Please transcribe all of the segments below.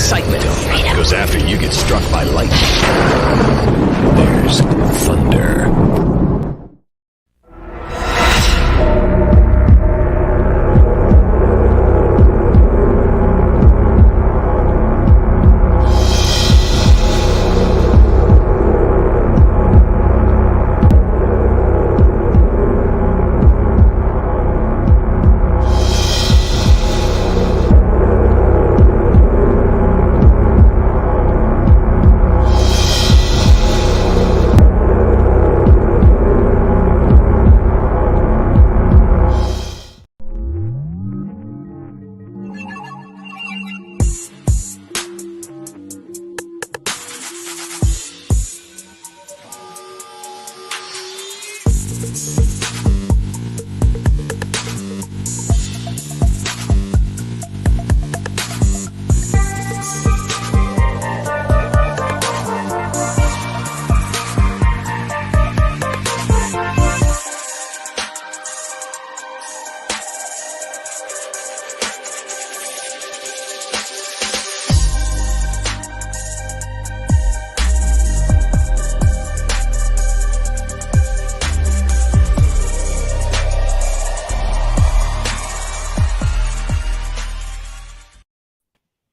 excitement. Because after you get struck by lightning, there's thunder.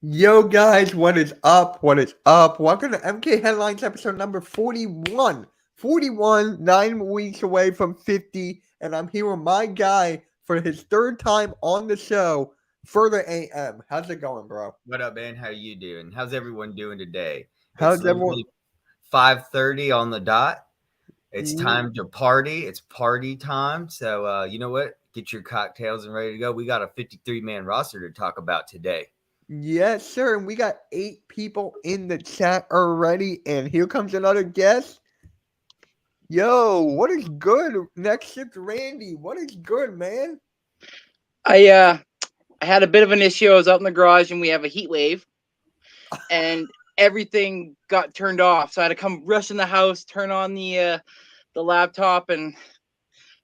Yo guys, what is up? What is up? Welcome to MK Headlines episode number 41. 41, 9 weeks away from 50, and I'm here with my guy for his third time on the show, Further AM. How's it going, bro? What up, man? How you doing? How's everyone doing today? How's everyone? 5:30 on the dot. It's time to party. It's party time. So, you know what? Get your cocktails and ready to go. We got a 53-man roster to talk about today. Yes, sir. And we got 8 people in the chat already. And here comes another guest. Yo, what is good? Next ship's Randy. What is good, man? I had a bit of an issue. I was out in the garage and we have a heat wave and everything got turned off. So I had to come rush in the house, turn on the laptop and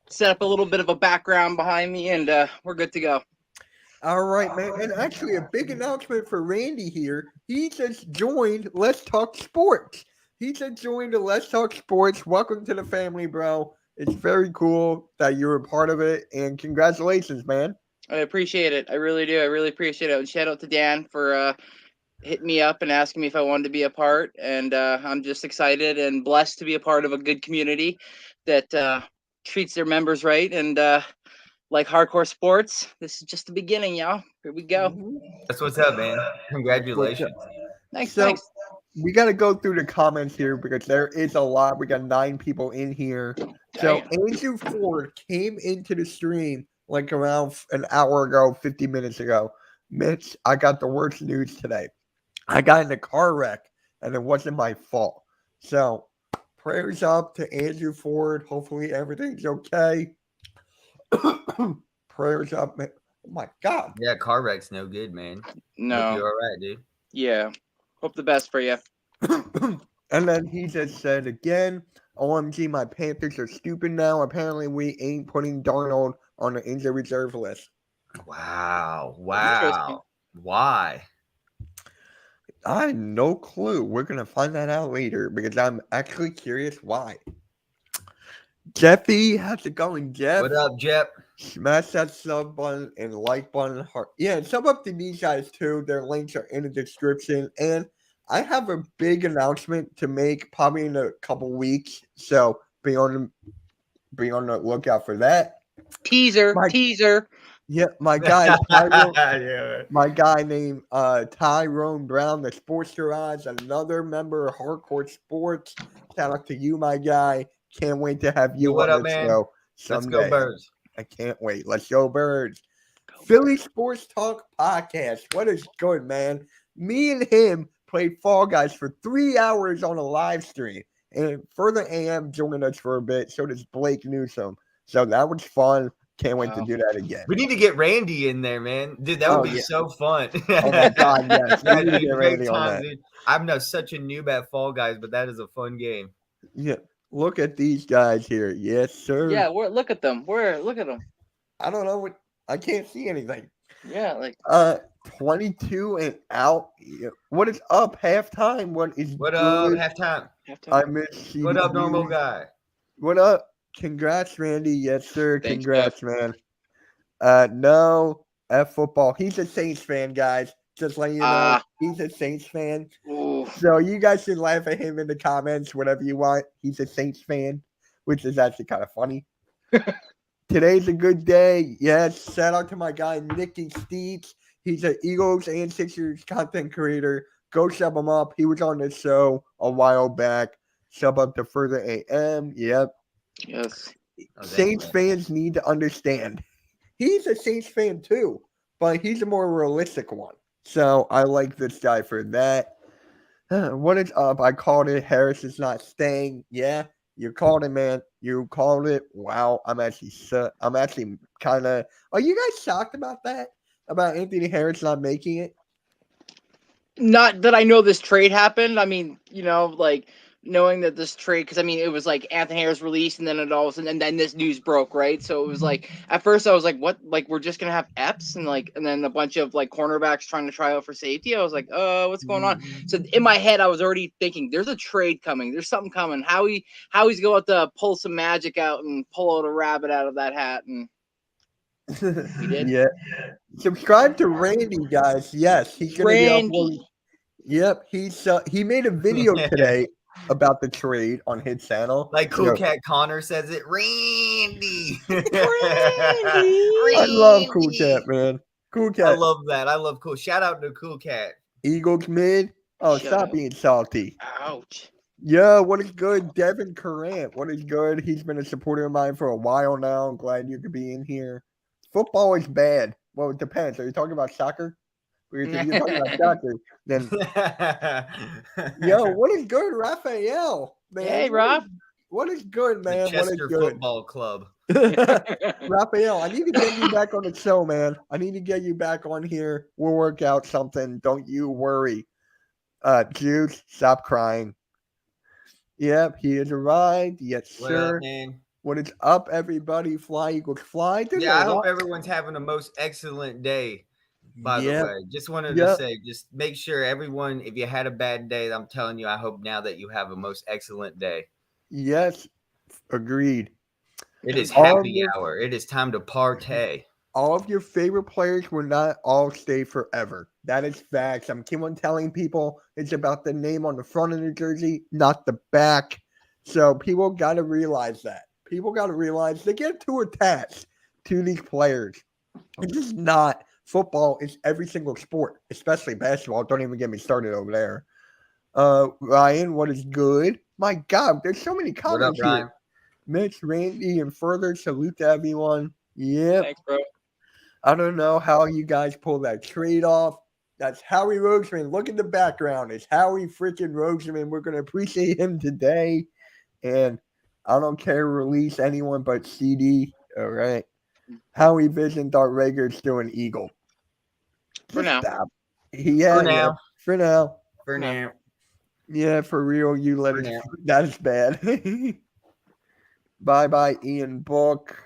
set up a little bit of a background behind me, and we're good to go. All right, man. And actually, a big announcement for Randy here. He just joined Let's Talk Sports. He just joined the Let's Talk Sports. Welcome to the family, bro. It's very cool that you're a part of it, and congratulations, man. I appreciate it. I really do. I really appreciate it. And shout out to Dan for hitting me up and asking me if I wanted to be a part. And I'm just excited and blessed to be a part of a good community that treats their members right. And like hardcore sports, this is just the beginning, y'all. Here we go. That's what's up, man. Congratulations. Thanks. We got to go through the comments here because there is a lot. We got 9 people in here. So Andrew Ford came into the stream like around an hour ago, 50 minutes ago. Mitch, I got the worst news today. I got in a car wreck, and it wasn't my fault. So prayers up to Andrew Ford. Hopefully everything's okay. Prayers up, man. Oh, my God. Yeah, car wreck's no good, man. No. Hope you're all right, dude. Yeah. Hope the best for you. And then he just said again, OMG, my Panthers are stupid now. Apparently, we ain't putting Darnold on the injury reserve list. Wow. Why? I have no clue. We're going to find that out later because I'm actually curious why. Jeffy, how's it going, Jeff? What up, Jeff? Smash that sub button and like button. Yeah, and sub up to these guys too. Their links are in the description. And I have a big announcement to make probably in a couple weeks. So be on the lookout for that. Teaser. Yeah, my guy, my guy named Tyrone Brown, the Sports Garage, another member of Hardcore Sports. Shout out to you, my guy. Can't wait to have you on the show someday. Let's go, Birds. I can't wait. Let's go, Birds. Philly Sports Talk Podcast. What is good, man? Me and him played Fall Guys for 3 hours on a live stream. And Further AM joined us for a bit. So does Blake Newsome. So that was fun. Can't wait to do that again. We need to get Randy in there, man. Dude, that would be so fun. Oh, my God, yes. We need to get Randy on that. Dude. I'm not such a noob at Fall Guys, but that is a fun game. Yeah. Look at these guys here. Yes, sir. Yeah, look at them. Look at them. I don't know what. I can't see anything. Yeah, like 22 and out. What is up? Halftime. What is What up, good? halftime? I miss CDD. What up, normal guy? What up? Congrats, Randy. Yes, sir. Thanks, Congrats, man. No, F football. He's a Saints fan, guys. Just letting you know, he's a Saints fan. ooh. So you guys can laugh at him in the comments, whatever you want. He's a Saints fan, which is actually kind of funny. Today's a good day. Yes, shout out to my guy, Nicky Steeds. He's an Eagles and Sixers content creator. Go sub him up. He was on the show a while back. Sub up to Further AM. Yep. Yes. Saints fans need to understand. He's a Saints fan too, but he's a more realistic one. So I like this guy for that. What is up? I called it. Harris is not staying. Yeah, you called it, man. You called it. Wow. I'm actually kind of. Are you guys shocked about that? About Anthony Harris not making it? Not that I know this trade happened. I mean, like knowing that this trade, because I mean, it was like Anthony Harris released, and then it all of a sudden, and then this news broke, right? So it was like, at first I was like, what? Like, we're just gonna have Epps and then a bunch of like cornerbacks trying to try out for safety. I was like, what's going on? So in my head, I was already thinking, there's a trade coming. There's something coming. Howie's going to pull some magic out and pull out a rabbit out of that hat, and he did. Yeah. Subscribe to Randy, guys. Yes, he's gonna be uploading. Yep, he made a video today about the trade on his channel. Like Cool Cat Connor says it, Randy. I love Cool Cat, man. Cool Cat. I love that. I love Cool. Shout out to Cool Cat. Eagles mid. Oh, stop being salty. Ouch. Yeah, what is good? Devin Currant. What is good? He's been a supporter of mine for a while now. I'm glad you could be in here. Football is bad. Well, it depends. Are you talking about soccer? If you're talking about soccer, then yo, what is good, Raphael? Man, hey, Raph. What is good, man? The Chester what is good? Football Club. Raphael, I need to get you back on the show, man. I need to get you back on here. We'll work out something. Don't you worry. Juice, stop crying. Yep, he has arrived. Yes, What sir. up, man? What is up, everybody? Fly Eagles fly. I hope everyone's having a most excellent day. By the way, just wanted to say, just make sure everyone, if you had a bad day, I'm telling you, I hope now that you have a most excellent day. Yes, agreed. It is happy hour. It is time to partay. All of your favorite players will not all stay forever. That is facts. I'm keep on telling people it's about the name on the front of the jersey, not the back. So people got to realize that. People got to realize they get too attached to these players. It's just not. Football is every single sport, especially basketball. Don't even get me started over there. Ryan, what is good? My God, there's so many comments what up, Ryan? here. Mitch, Randy, and further salute to everyone. Yep. Thanks, bro. I don't know how you guys pull that trade off. That's Howie Roseman. Look at the background. It's Howie freaking Roseman. We're going to appreciate him today. And I don't care to release anyone but CD. All right. Howie Vision thought Rager's still an Eagle. For now. For now. Yeah, for real. You let it. That is bad. Bye, Ian Book.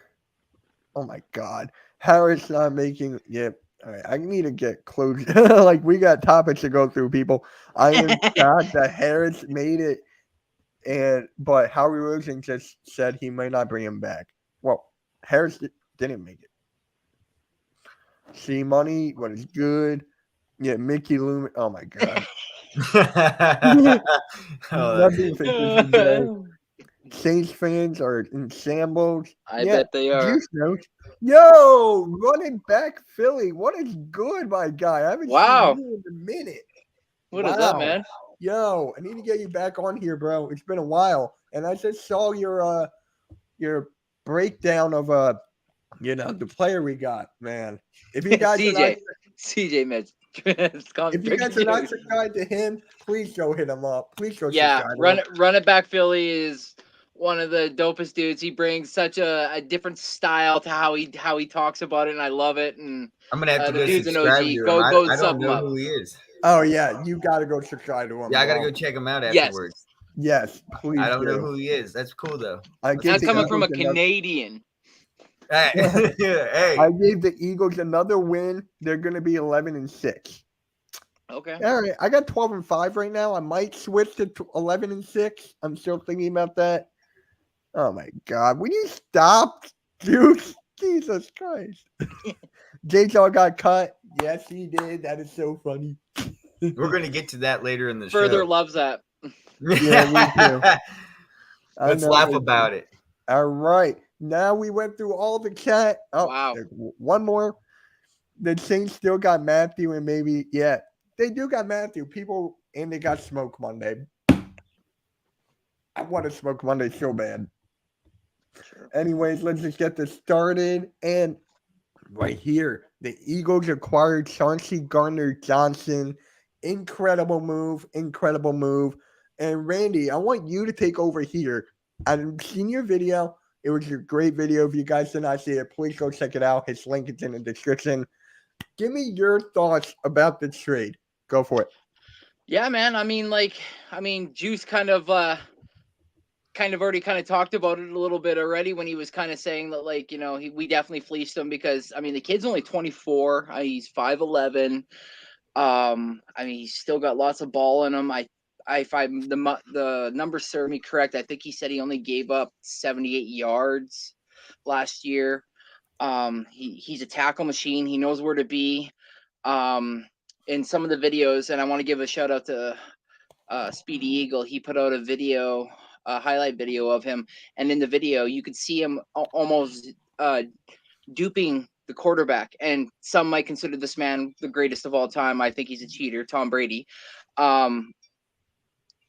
Oh my God. Harris not making. Yep. All right. I need to get close. Like we got topics to go through, people. I am shocked that Harris made it, but Howie Rosen just said he may not bring him back. Well, Harris didn't make it. See money, what is good? Yeah, Mickey Loomis. Oh my God. Saints fans are in shambles. I bet they are. Yo, running back Philly. What is good, my guy? I haven't seen you in a minute. What is up, man? Yo, I need to get you back on here, bro. It's been a while. And I just saw your breakdown of the player we got, man. If you guys CJ Mitch. If you guys are not subscribed to him, please go hit him up. Please go subscribe. Run it back Philly is one of the dopest dudes. He brings such a different style to how he talks about it, and I love it. And I'm gonna have to go subscribe to him. I don't know who he is. Oh yeah, you gotta go subscribe to him. Yeah, I gotta go check him out afterwards. Yes, please. I don't know who he is. That's cool though. That's coming from a Canadian. Hey. I gave the Eagles another win. They're going to be 11-6. Okay. All right, I got 12-5 right now. I might switch to 11-6. I'm still thinking about that. Oh my God! Will you stop, dude? Jesus Christ! J-Jaw got cut. Yes, he did. That is so funny. We're gonna get to that later in the Further show. loves that. Yeah, me too. Let's laugh about it. All right. Now we went through all the chat. Oh, Wow. there's one more. The Saints still got Matthew and maybe, yeah, they do got Matthew. People, and they got Smoke Monday. I want to Smoke Monday so bad. Sure. Anyways, let's just get this started. And right here, the Eagles acquired Chauncey Gardner-Johnson. Incredible move. Incredible move. And Randy, I want you to take over here. I've seen your video. It was a great video. If you guys did not see it, please go check it out. His link is in the description. Give me your thoughts about the trade. Go for it. Yeah, man. Juice kind of already talked about it a little bit already when he was kind of saying that, like, we definitely fleeced him because the kid's only 24. He's 5'11". He's still got lots of ball in him. If the numbers serve me correct, I think he said he only gave up 78 yards last year. He's a tackle machine. He knows where to be. In some of the videos, and I want to give a shout out to Speedy Eagle. He put out a highlight video of him, and in the video you could see him almost duping the quarterback, and some might consider this man the greatest of all time. I think he's a cheater, Tom Brady.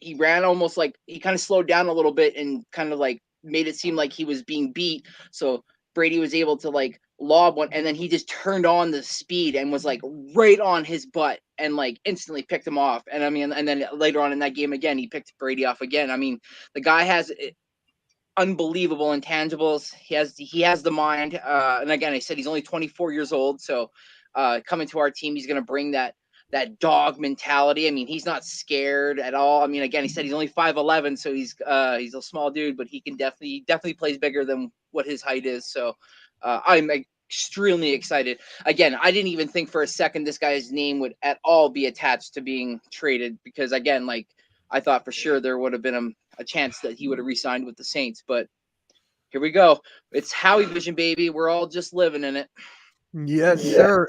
He ran almost like he kind of slowed down a little bit and kind of like made it seem like he was being beat, so Brady was able to like lob one, and then he just turned on the speed and was like right on his butt and like instantly picked him off. And and then later on in that game again, he picked Brady off again. The guy has unbelievable intangibles. He has the mind. And again, I said he's only 24 years old. So coming to our team, he's going to bring that dog mentality. He's not scared at all. Again, he said he's only 5'11", so he's a small dude, but he can definitely plays bigger than what his height is. So I'm extremely excited. Again, I didn't even think for a second this guy's name would at all be attached to being traded, because again, like, I thought for sure there would have been a chance that he would have re-signed with the Saints, but here we go. It's Howie Vision, baby. We're all just living in it. Yes, sir.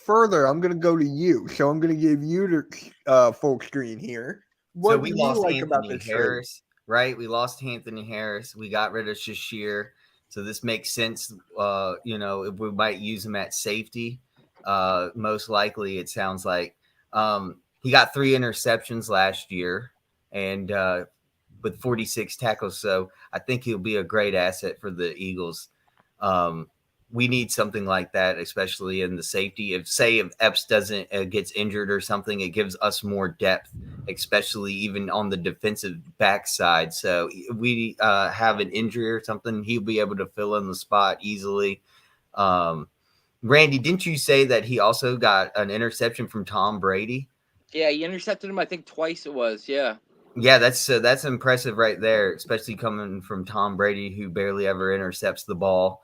Further, I'm going to go to you. So I'm going to give you the full screen here. What So we lost like Anthony about this Harris, right? We lost Anthony Harris. We got rid of Shashir. So this makes sense. If we might use him at safety, most likely it sounds like. He got 3 interceptions last year and with 46 tackles. So I think he'll be a great asset for the Eagles. We need something like that, especially in the safety. If Epps doesn't gets injured or something, it gives us more depth, especially even on the defensive backside. So if we have an injury or something, he'll be able to fill in the spot easily. Randy, didn't you say that he also got an interception from Tom Brady? Yeah, he intercepted him, I think twice it was. Yeah. Yeah, that's impressive right there, especially coming from Tom Brady, who barely ever intercepts the ball.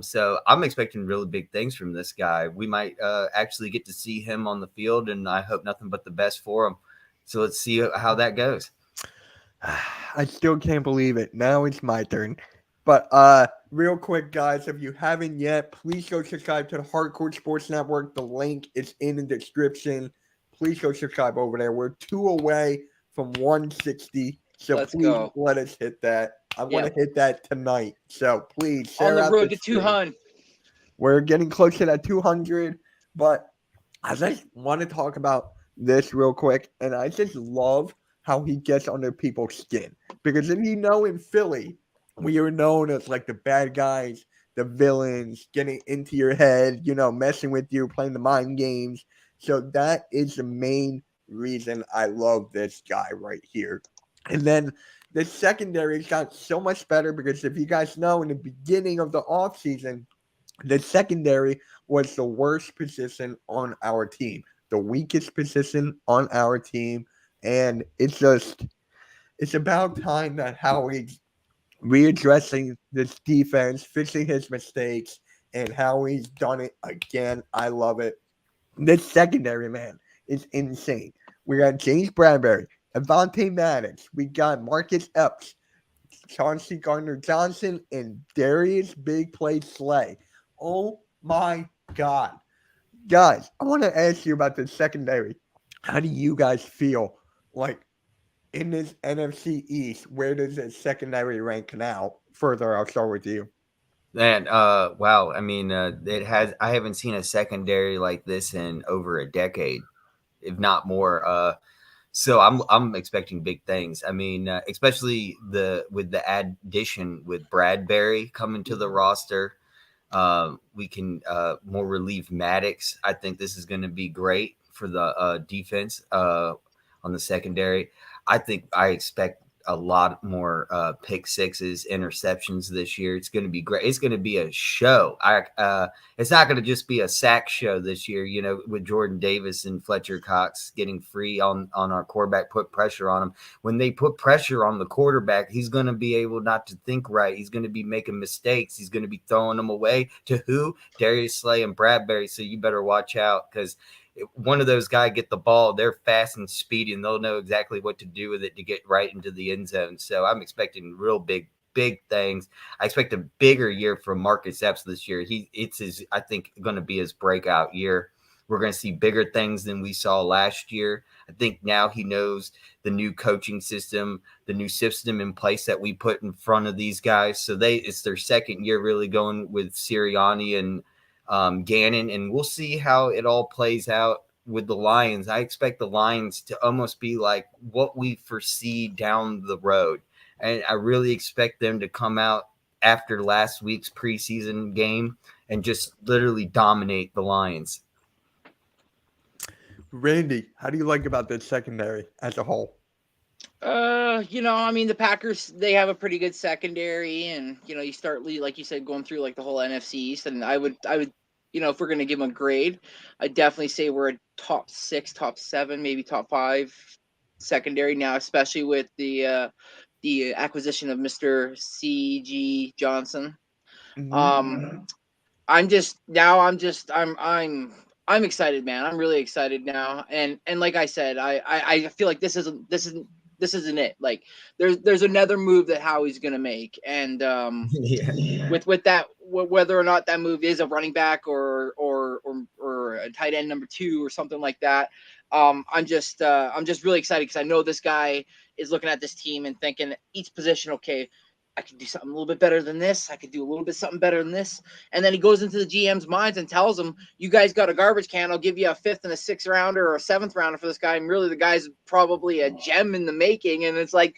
So I'm expecting really big things from this guy. We might actually get to see him on the field, and I hope nothing but the best for him. So let's see how that goes. I still can't believe it. Now it's my turn. But real quick, guys, if you haven't yet, please go subscribe to the Hardcore Sports Network. The link is in the description. Please go subscribe over there. We're 2 away from 160. So Let's please go. let us hit that. I want to hit that tonight. So please on share the out road the to stream. 200. We're getting close to that 200. But I just want to talk about this real quick. And I just love how he gets under people's skin. Because if you know, in Philly, we are known as like the bad guys, the villains, getting into your head, messing with you, playing the mind games. So that is the main reason I love this guy right here. And then the secondary got so much better because if you guys know, in the beginning of the offseason, the secondary was the worst position on our team, the weakest position on our team. And it's about time that Howie readdressing this defense, fixing his mistakes, and how he's done it again. I love it. This secondary, man, is insane. We got James Bradbury, Avonte Maddox. We got Marcus Epps, Chauncey Gardner-Johnson, and Darius Big Play Slay. Oh my God. Guys, I want to ask you about the secondary. How do you guys feel like in this NFC East? Where does the secondary rank now? Further, I'll start with you. Man, wow. I mean, I haven't seen a secondary like this in over a decade, if not more. So I'm expecting big things. I mean, especially with the addition with Bradbury coming to the roster. We can more relieve Maddox. I think this is going to be great for the defense on the secondary. I expect a lot more pick sixes, interceptions this year. It's going to be great. It's going to be a show. It's not going to just be a sack show this year, you know, with Jordan Davis and Fletcher Cox getting free on our quarterback, put pressure on him. When they put pressure on the quarterback, he's going to be able not to think right. He's going to be making mistakes. He's going to be throwing them away to who? Darius Slay and Bradbury. So you better watch out, because one of those guys get the ball, they're fast and speedy, and they'll know exactly what to do with it to get right into the end zone. So I'm expecting real big things. I expect a bigger year from Marcus Epps this year. I think going to be his breakout year. We're going to see bigger things than we saw last year. I think now he knows the new coaching system, the new system in place that we put in front of these guys. So it's their second year really going with Sirianni and Gannon, and we'll see how it all plays out with the Lions. I expect the Lions to almost be like what we foresee down the road, and I really expect them to come out after last week's preseason game and just literally dominate the Lions. Randy, how do you like about this secondary as a whole? I mean, the Packers, they have a pretty good secondary, and you start, like you said, going through like the whole NFC East, and I would, if we're gonna give them a grade, I'd definitely say we're a top 6, top 7, maybe top 5 secondary now, especially with the acquisition of Mr. C.G. Johnson. Mm-hmm. I'm excited, man. I'm really excited now, and like I said, I feel like this isn't it. Like there's another move that Howie's gonna make, and with that, whether or not that move is a running back or a tight end number 2 or something like that, I'm just really excited, because I know this guy is looking at this team and thinking each position, okay, I could do something a little bit better than this. I could do a little bit something better than this. And then he goes into the GM's minds and tells them, you guys got a garbage can. I'll give you a 5th and a 6th rounder or a 7th rounder for this guy. And really the guy's probably a gem in the making. And it's like,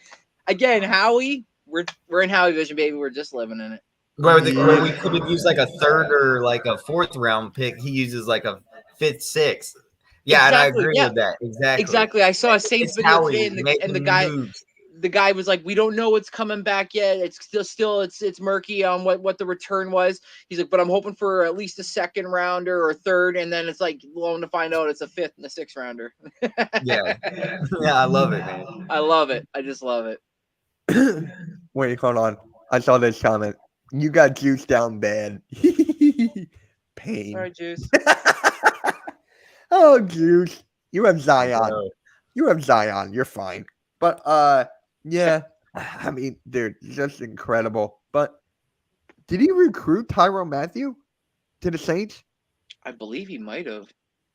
again, Howie, we're in Howie vision, baby. We're just living in it. Where we could have used like a 3rd or like a 4th round pick, he uses like a 5th, 6th. Yeah, exactly. And I agree with that. Exactly. I saw a Saints video today, and the guy was like, we don't know what's coming back yet. It's still it's murky on what the return was. He's like, but I'm hoping for at least a 2nd rounder or 3rd, and then it's like, long to find out it's a 5th and a 6th rounder. Yeah, I love it, man. I love it. I just love it. Wait, hold on. I saw this comment. You got Juice down bad. Pain. Sorry, Juice. Oh, Juice. You have Zion. You're fine. But yeah, I mean, dude, just incredible. But did he recruit Tyrann Mathieu to the Saints? I believe he might have.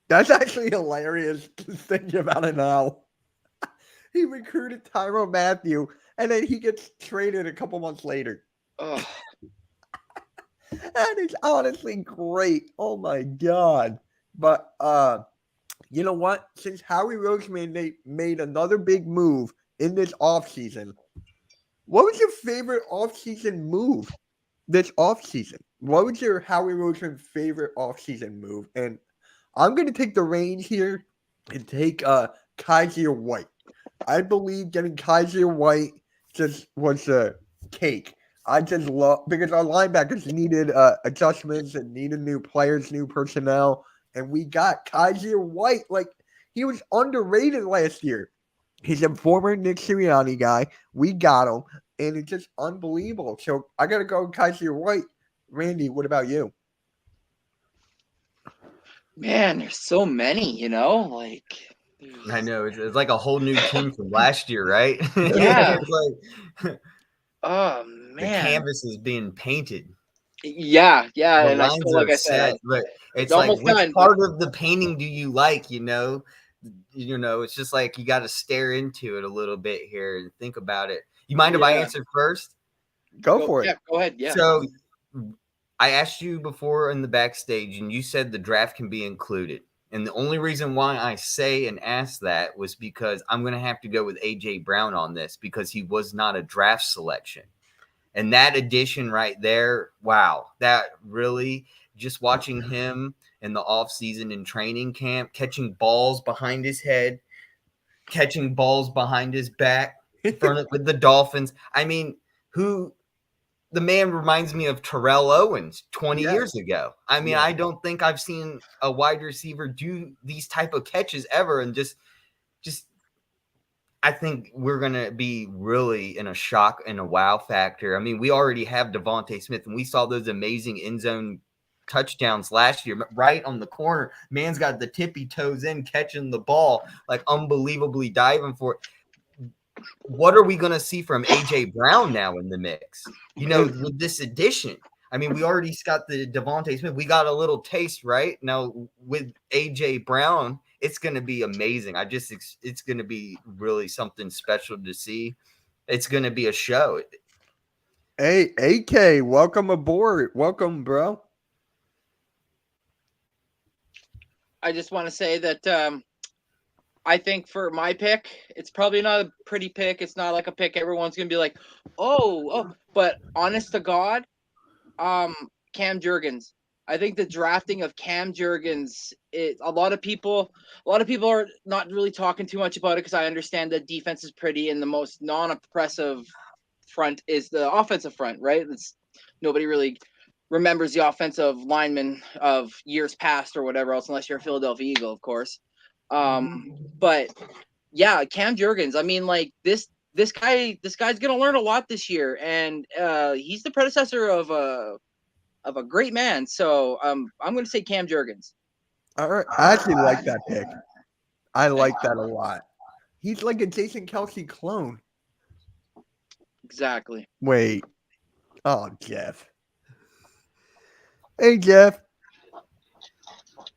That's actually hilarious to think about it now. He recruited Tyrann Mathieu, and then he gets traded a couple months later. Oh. That is honestly great. Oh my God. But you know what? Since Howie Roseman made another big move in this offseason, what was your favorite offseason move this offseason? What was your Howie Roseman favorite offseason move? And I'm going to take the reins here and take Kaiser White. I believe getting Kaiser White just was a cake. I just love, because our linebackers needed adjustments and needed new players, new personnel. And we got Kaiser White. Like, he was underrated last year. He's a former Nick Sirianni guy. We got him. and it's just unbelievable. So I got to go Kaiser White. Randy, what about you? Man, there's so many, like I know it's like a whole new team from last year, right? Yeah. It's like Oh the man. canvas is being painted. Yeah, The and I lines still, like are I said, set, but it's it's like almost which done. part of the painting do you like? It's just like you got to stare into it a little bit here and think about it. You mind if I Yeah. answer first? Go for it. Yeah, go ahead. Yeah. So I asked you before in the backstage, and you said the draft can be included. And the only reason why I say and ask that was because I'm going to have to go with A.J. Brown on this because he was not a draft selection. And that addition right there, wow, that really just watching him in the offseason and training camp, catching balls behind his head, catching balls behind his back with the Dolphins. I mean, the man reminds me of Terrell Owens 20 years ago. I mean, I don't think I've seen a wide receiver do these type of catches ever. And just I think we're going to be really in a shock and a wow factor. I mean, we already have Devontae Smith, and we saw those amazing end zone touchdowns last year, right on the corner. Man's got the tippy toes in, catching the ball, like unbelievably diving for it. What are we going to see from A.J. Brown now in the mix? With this addition, I mean, we already got the Devontae Smith. We got a little taste, right? Now with A.J. Brown, it's going to be amazing. It's going to be really something special to see. It's going to be a show. Hey, AK, welcome aboard. Welcome, bro. I just want to say that I think for my pick, it's probably not a pretty pick. It's not like a pick everyone's going to be like, oh, but honest to God, Cam Jurgens. I think the drafting of Cam Jurgens, a lot of people are not really talking too much about it because I understand that defense is pretty and the most non-oppressive front is the offensive front, right? Nobody really remembers the offensive lineman of years past or whatever else, unless you're a Philadelphia Eagle, of course. But yeah, Cam Jurgens. I mean, like this guy's gonna learn a lot this year, and he's the predecessor of a great man. So I'm gonna say Cam Jurgens. All right, I actually like that pick. I like that a lot. He's like a Jason Kelsey clone. Exactly. Wait. Oh, Jeff. Hey, Jeff.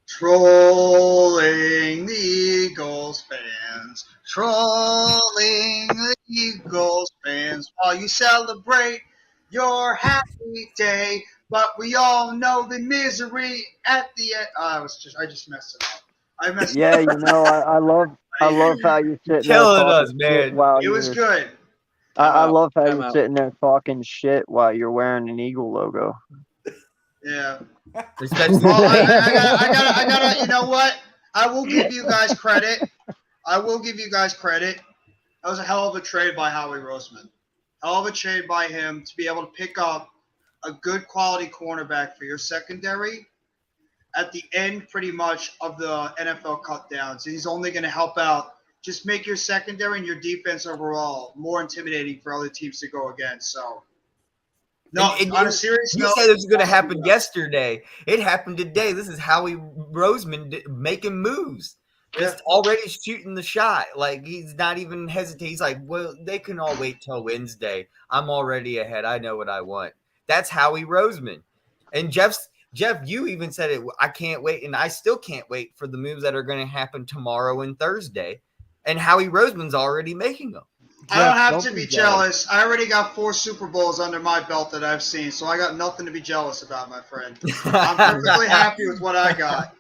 Trolling the Eagles fans. Trolling the Eagles fans while you celebrate your happy day. But we all know the misery at the end. I just messed it up. Yeah, I love how you're sitting there Killing talking us, shit man. while It was good. I love how I'm you're out. sitting there talking shit while you're wearing an Eagle logo. Yeah. Especially Well, I gotta. You know what? I will give you guys credit. That was a hell of a trade by Howie Roseman. Hell of a trade by him to be able to pick up a good quality cornerback for your secondary at the end, pretty much, of the NFL cut down. So he's only going to help out, just make your secondary and your defense overall more intimidating for other teams to go against. So, no, And on a serious you note, said it was going to happen yesterday. It happened today. This is Howie Roseman making moves. Just already shooting the shot. Like, he's not even hesitating. He's like, well, they can all wait till Wednesday. I'm already ahead. I know what I want. That's Howie Roseman. And Jeff, you even said it. I can't wait, and I still can't wait for the moves that are going to happen tomorrow and Thursday. And Howie Roseman's already making them. I don't have to be jealous. I already got 4 Super Bowls under my belt that I've seen, so I got nothing to be jealous about, my friend. I'm perfectly happy with what I got.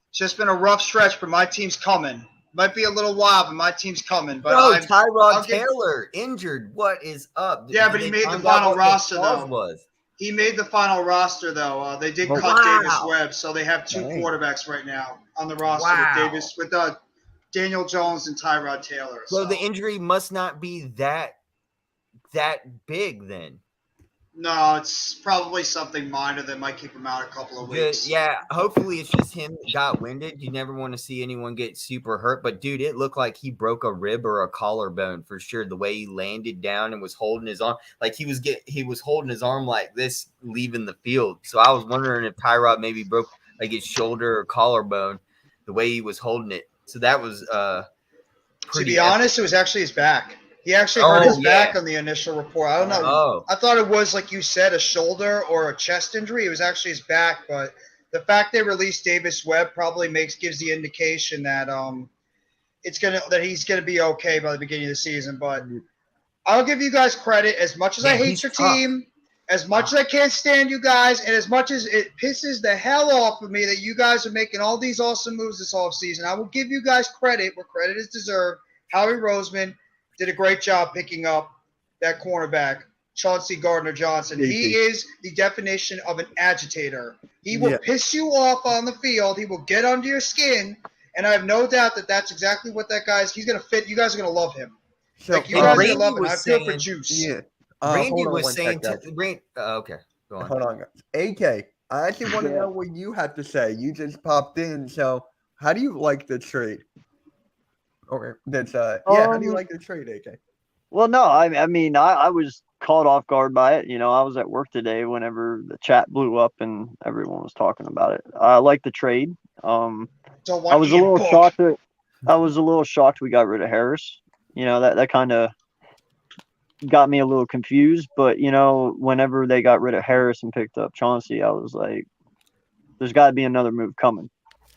It's just been a rough stretch, but my team's coming. Might be a little wild, but my team's coming. But Tyrod Taylor injured. What is up? Yeah, but he made the final roster, though. He made the final roster, though. They did cut Davis Webb, so they have 2 quarterbacks right now on the roster with Daniel Jones and Tyrod Taylor. So the injury must not be that big then. No, it's probably something minor that might keep him out a couple of Good. weeks. Yeah, hopefully it's just him that got winded. You never want to see anyone get super hurt, but dude, it looked like he broke a rib or a collarbone for sure. The way he landed down and was holding his arm, like he was holding his arm like this, leaving the field. So I was wondering if Tyrod maybe broke like his shoulder or collarbone, the way he was holding it. So that was To pretty. be honest, it was actually his back. He actually hurt his back on the initial report. I don't know. Oh, I thought it was, like you said, a shoulder or a chest injury. It was actually his back, but the fact they released Davis Webb probably gives the indication that he's gonna be okay by the beginning of the season. But I'll give you guys credit. As much as I hate your team, as much as I can't stand you guys, and as much as it pisses the hell off of me that you guys are making all these awesome moves this offseason, I will give you guys credit where credit is deserved. Howie Roseman did a great job picking up that cornerback, Chauncey Gardner-Johnson. He is the definition of an agitator. He will piss you off on the field. He will get under your skin, and I have no doubt that that's exactly what that guy is. He's going to fit. You guys are going to love him. So, Like, you guys are going to Randy love him. I was feel for saying- Juice. yeah. Randy hold on was one saying, sec, guys. okay, go on. Hold on, guys. AK, I actually want to know what you have to say. You just popped in, so how do you like the trade? Okay, that's how do you like the trade, AK? Well, no, I mean, I was caught off guard by it. You know, I was at work today whenever the chat blew up and everyone was talking about it. I like the trade. I was a little shocked that we got rid of Harris. You know, that kind of got me a little confused. But you know, whenever they got rid of Harris and picked up Chauncey, I was like, there's got to be another move coming.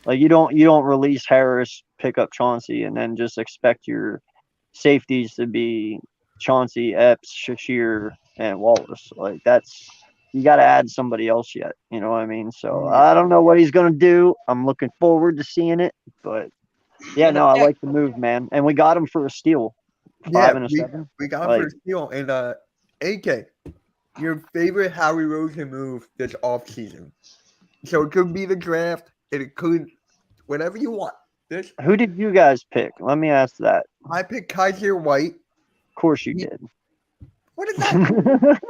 Like you don't release Harris, pick up Chauncey, and then just expect your safeties to be Chauncey, Epps, Shashir, and Wallace. Like you got to add somebody else yet. You know what I mean? So I don't know what he's gonna do. I'm looking forward to seeing it, but yeah, no, I like the move, man. And we got him for a steal. 5 and a 7. We got him for a steal. And AK, your favorite Howie Roseman move this offseason. So it could be the draft, and it could whatever you want. Who did you guys pick? Let me ask that. I picked Kaiser White. Of course you did. What is that?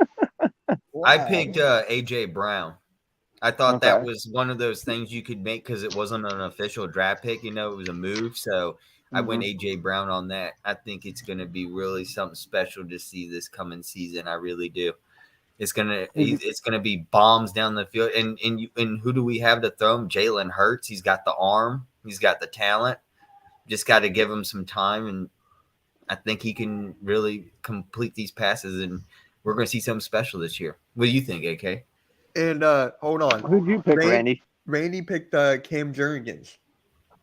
I picked AJ Brown. I thought that was one of those things you could make because it wasn't an official draft pick. You know, it was a move. So I went AJ Brown on that. I think it's going to be really something special to see this coming season. I really do. It's gonna be bombs down the field. And who do we have to throw him? Jalen Hurts. He's got the arm. He's got the talent. Just got to give him some time, and I think he can really complete these passes. And we're going to see something special this year. What do you think, AK? And hold on. Who'd you pick, Randy? Randy picked Cam Jurgens.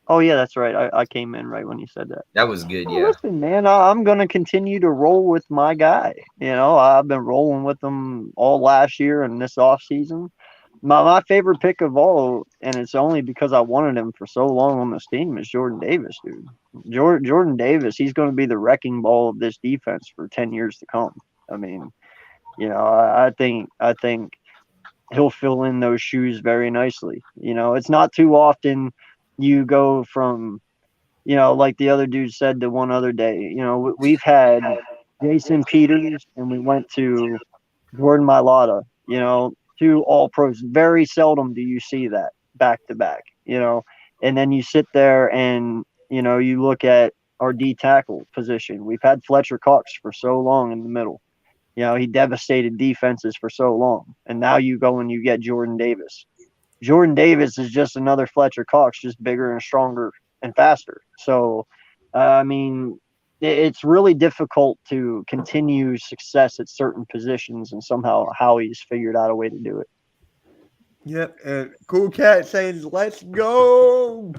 Oh yeah, that's right. I came in right when you said that. That was good. Yeah. Listen, man, I'm gonna continue to roll with my guy. You know, I've been rolling with him all last year and this off season. My favorite pick of all, and it's only because I wanted him for so long on this team, is Jordan Davis, dude. Jordan Davis, he's going to be the wrecking ball of this defense for 10 years to come. I mean, you know, I think he'll fill in those shoes very nicely. You know, it's not too often you go from, you know, like the other dude said the one other day, you know, we've had Jason Peters and we went to Jordan Mailata, you know, 2 All-Pros. Very seldom do you see that back to back, you know, and then you sit there and, you know, you look at our D tackle position. We've had Fletcher Cox for so long in the middle. You know, he devastated defenses for so long. And now you go and you get Jordan Davis. Jordan Davis is just another Fletcher Cox, just bigger and stronger and faster. So, I mean, it's really difficult to continue success at certain positions, and somehow Howie's figured out a way to do it. Yep, and Cool Cat saying, "Let's go."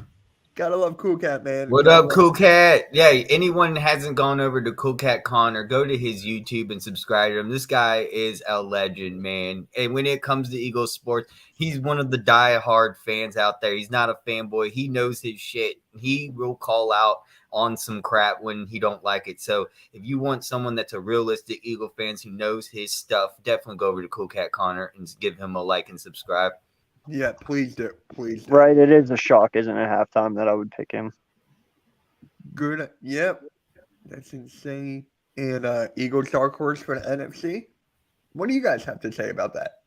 Gotta love Cool Cat, man. What up, Cool Cat? Yeah, anyone hasn't gone over to Cool Cat Connor, go to his YouTube and subscribe to him. This guy is a legend, man. And when it comes to Eagles sports, he's one of the die-hard fans out there. He's not a fanboy. He knows his shit. He will call out on some crap when he don't like it. So if you want someone that's a realistic Eagle fan who knows his stuff, definitely go over to Cool Cat Connor and give him a like and subscribe. Yeah, please do. Please do. Right, it is a shock, isn't it, halftime that I would pick him. Good. Yep. That's insane. And Eagles dark horse for the NFC? What do you guys have to say about that?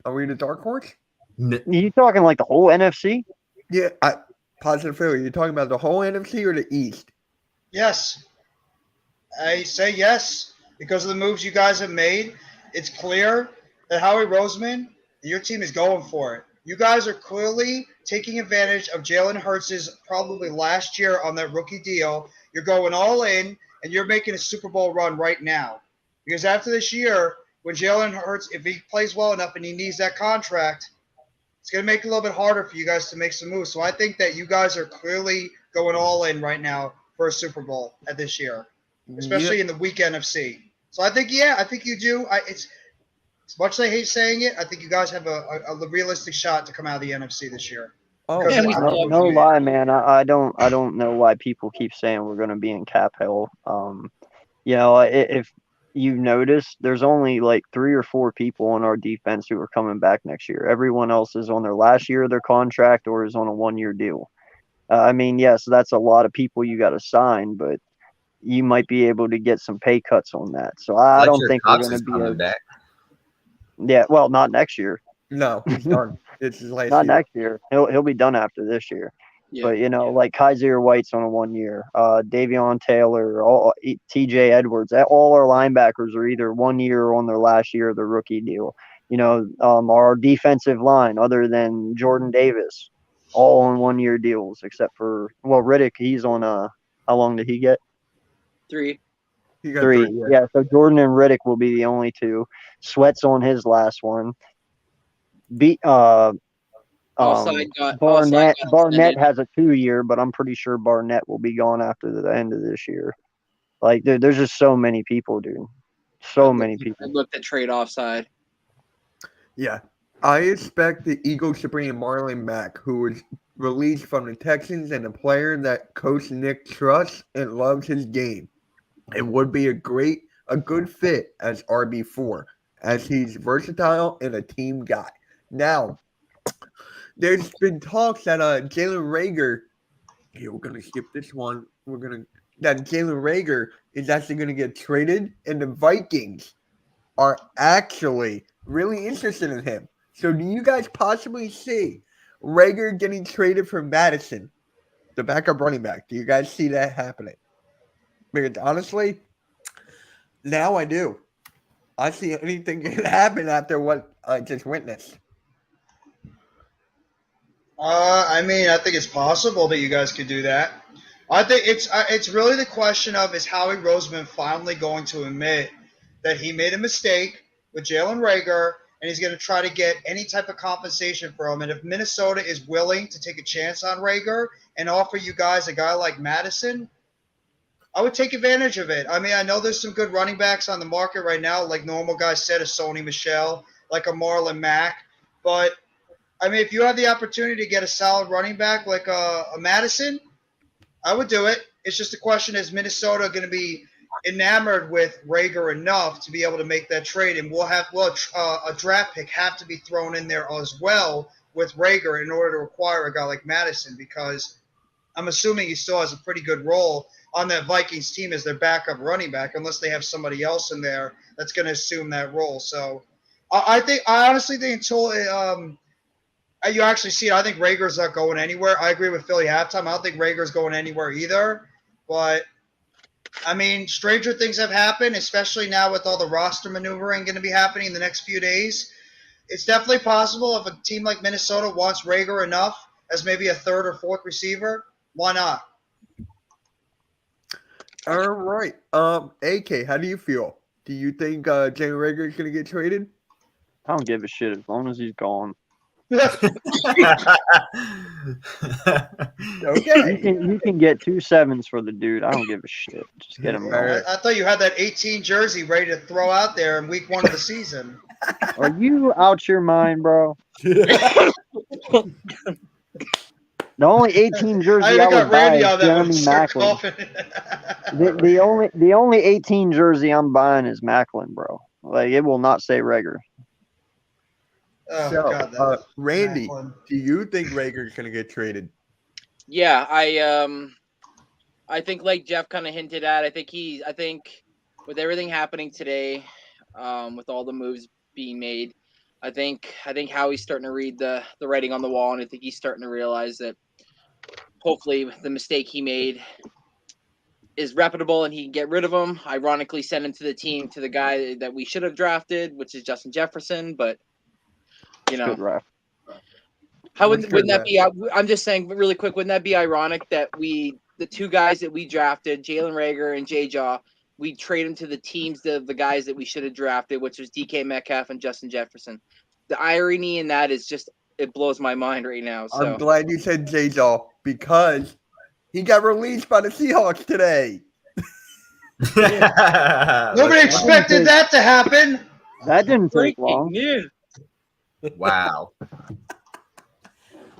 Are we the dark horse? You talking like the whole NFC? Yeah, positive Philly. You're talking about the whole NFC or the East? Yes. I say yes because of the moves you guys have made. It's clear that Howie Roseman, your team is going for it. You guys are clearly taking advantage of Jalen Hurts' probably last year on that rookie deal. You're going all in, and you're making a Super Bowl run right now. Because after this year, when Jalen Hurts, if he plays well enough and he needs that contract, it's going to make it a little bit harder for you guys to make some moves. So I think that you guys are clearly going all in right now for a Super Bowl at this year, especially in the weak NFC. So I think you do. It's as much as I hate saying it, I think you guys have a realistic shot to come out of the NFC this year. Oh, Because Yeah, we of the still moves No you made. lie, man. I don't know why people keep saying we're going to be in cap hell. If you've noticed, there's only like 3 or 4 people on our defense who are coming back next year. Everyone else is on their last year of their contract or is on a 1-year deal. Yes, that's a lot of people you got to sign, but you might be able to get some pay cuts on that. So I don't Fletcher think we're Cox going is to be coming back. well, not next year. no, he's done. It's his last Not year. next year. He'll be done after this year. Yeah. But like Kaiser White's on a 1-year, Davion Taylor, T.J. Edwards, all our linebackers are either 1 year or on their last year of their rookie deal. Our defensive line, other than Jordan Davis, all on 1-year deals, except for Riddick. He's on how long did he get? 3. He got 3. 3. Yeah. So Jordan and Riddick will be the only 2. Sweat's on his last one. Barnett has a 2-year, but I'm pretty sure Barnett will be gone after the end of this year. Like there's just so many people, dude. So many I people. looked at trade offside. Yeah. I expect the Eagles to bring in Marlon Mack, who was released from the Texans and a player that Coach Nick trusts and loves his game. It would be a good fit as RB4, as he's versatile and a team guy. Now, there's been talks that Jalen Rager, here we're gonna skip this one. That Jalen Rager is actually gonna get traded, and the Vikings are actually really interested in him. So, do you guys possibly see Rager getting traded for Madison, the backup running back? Do you guys see that happening? Because honestly, now I do. I see anything can happen after what I just witnessed. I think it's possible that you guys could do that. I think it's really the question of, is Howie Roseman finally going to admit that he made a mistake with Jalen Rager, and he's going to try to get any type of compensation for him. And if Minnesota is willing to take a chance on Rager and offer you guys a guy like Madison, I would take advantage of it. I mean, I know there's some good running backs on the market right now, like normal guys said, a Sony Michel, like a Marlon Mack. But, I mean, if you have the opportunity to get a solid running back like a Madison, I would do it. It's just a question, is Minnesota going to be enamored with Rager enough to be able to make that trade? And a draft pick have to be thrown in there as well with Rager in order to acquire a guy like Madison, because I'm assuming he still has a pretty good role on that Vikings team as their backup running back, unless they have somebody else in there that's going to assume that role. So I honestly think until you actually see it, I think Rager's not going anywhere. I agree with Philly halftime. I don't think Rager's going anywhere either. But, I mean, stranger things have happened, especially now with all the roster maneuvering going to be happening in the next few days. It's definitely possible if a team like Minnesota wants Rager enough as maybe a third or fourth receiver, why not? All right. AK, how do you feel? Do you think Jalen Rager is going to get traded? I don't give a shit as long as he's gone. Okay. You can get 2 7s for the dude. I don't give a shit. Just get him gone. I thought you had that 18 jersey ready to throw out there in week 1 of the season. Are you out your mind, bro? The only 18 jersey I would buy is Jeremy Macklin. The only 18 jersey I'm buying is Macklin, bro. Like, it will not say Rager. Oh, So, God, Randy, Macklin. do you think Rager's going to get traded? Yeah, I think like Jeff kind of hinted at, I think with everything happening today, with all the moves being made. I think Howie's starting to read the writing on the wall, and I think he's starting to realize that hopefully the mistake he made is reputable and he can get rid of him. Ironically, send him to the team to the guy that we should have drafted, which is Justin Jefferson. But you know, Good draft. how wouldn't that be? I'm just saying really quick. Wouldn't that be ironic that the two guys that we drafted, Jalen Reagor and Jay Jaw, we trade them to the teams of the guys that we should have drafted, which was DK Metcalf and Justin Jefferson. The irony in that is just it blows my mind right now. So I'm glad you said J-Jaw because he got released by the Seahawks today. Nobody expected that to happen. That didn't take long. Wow.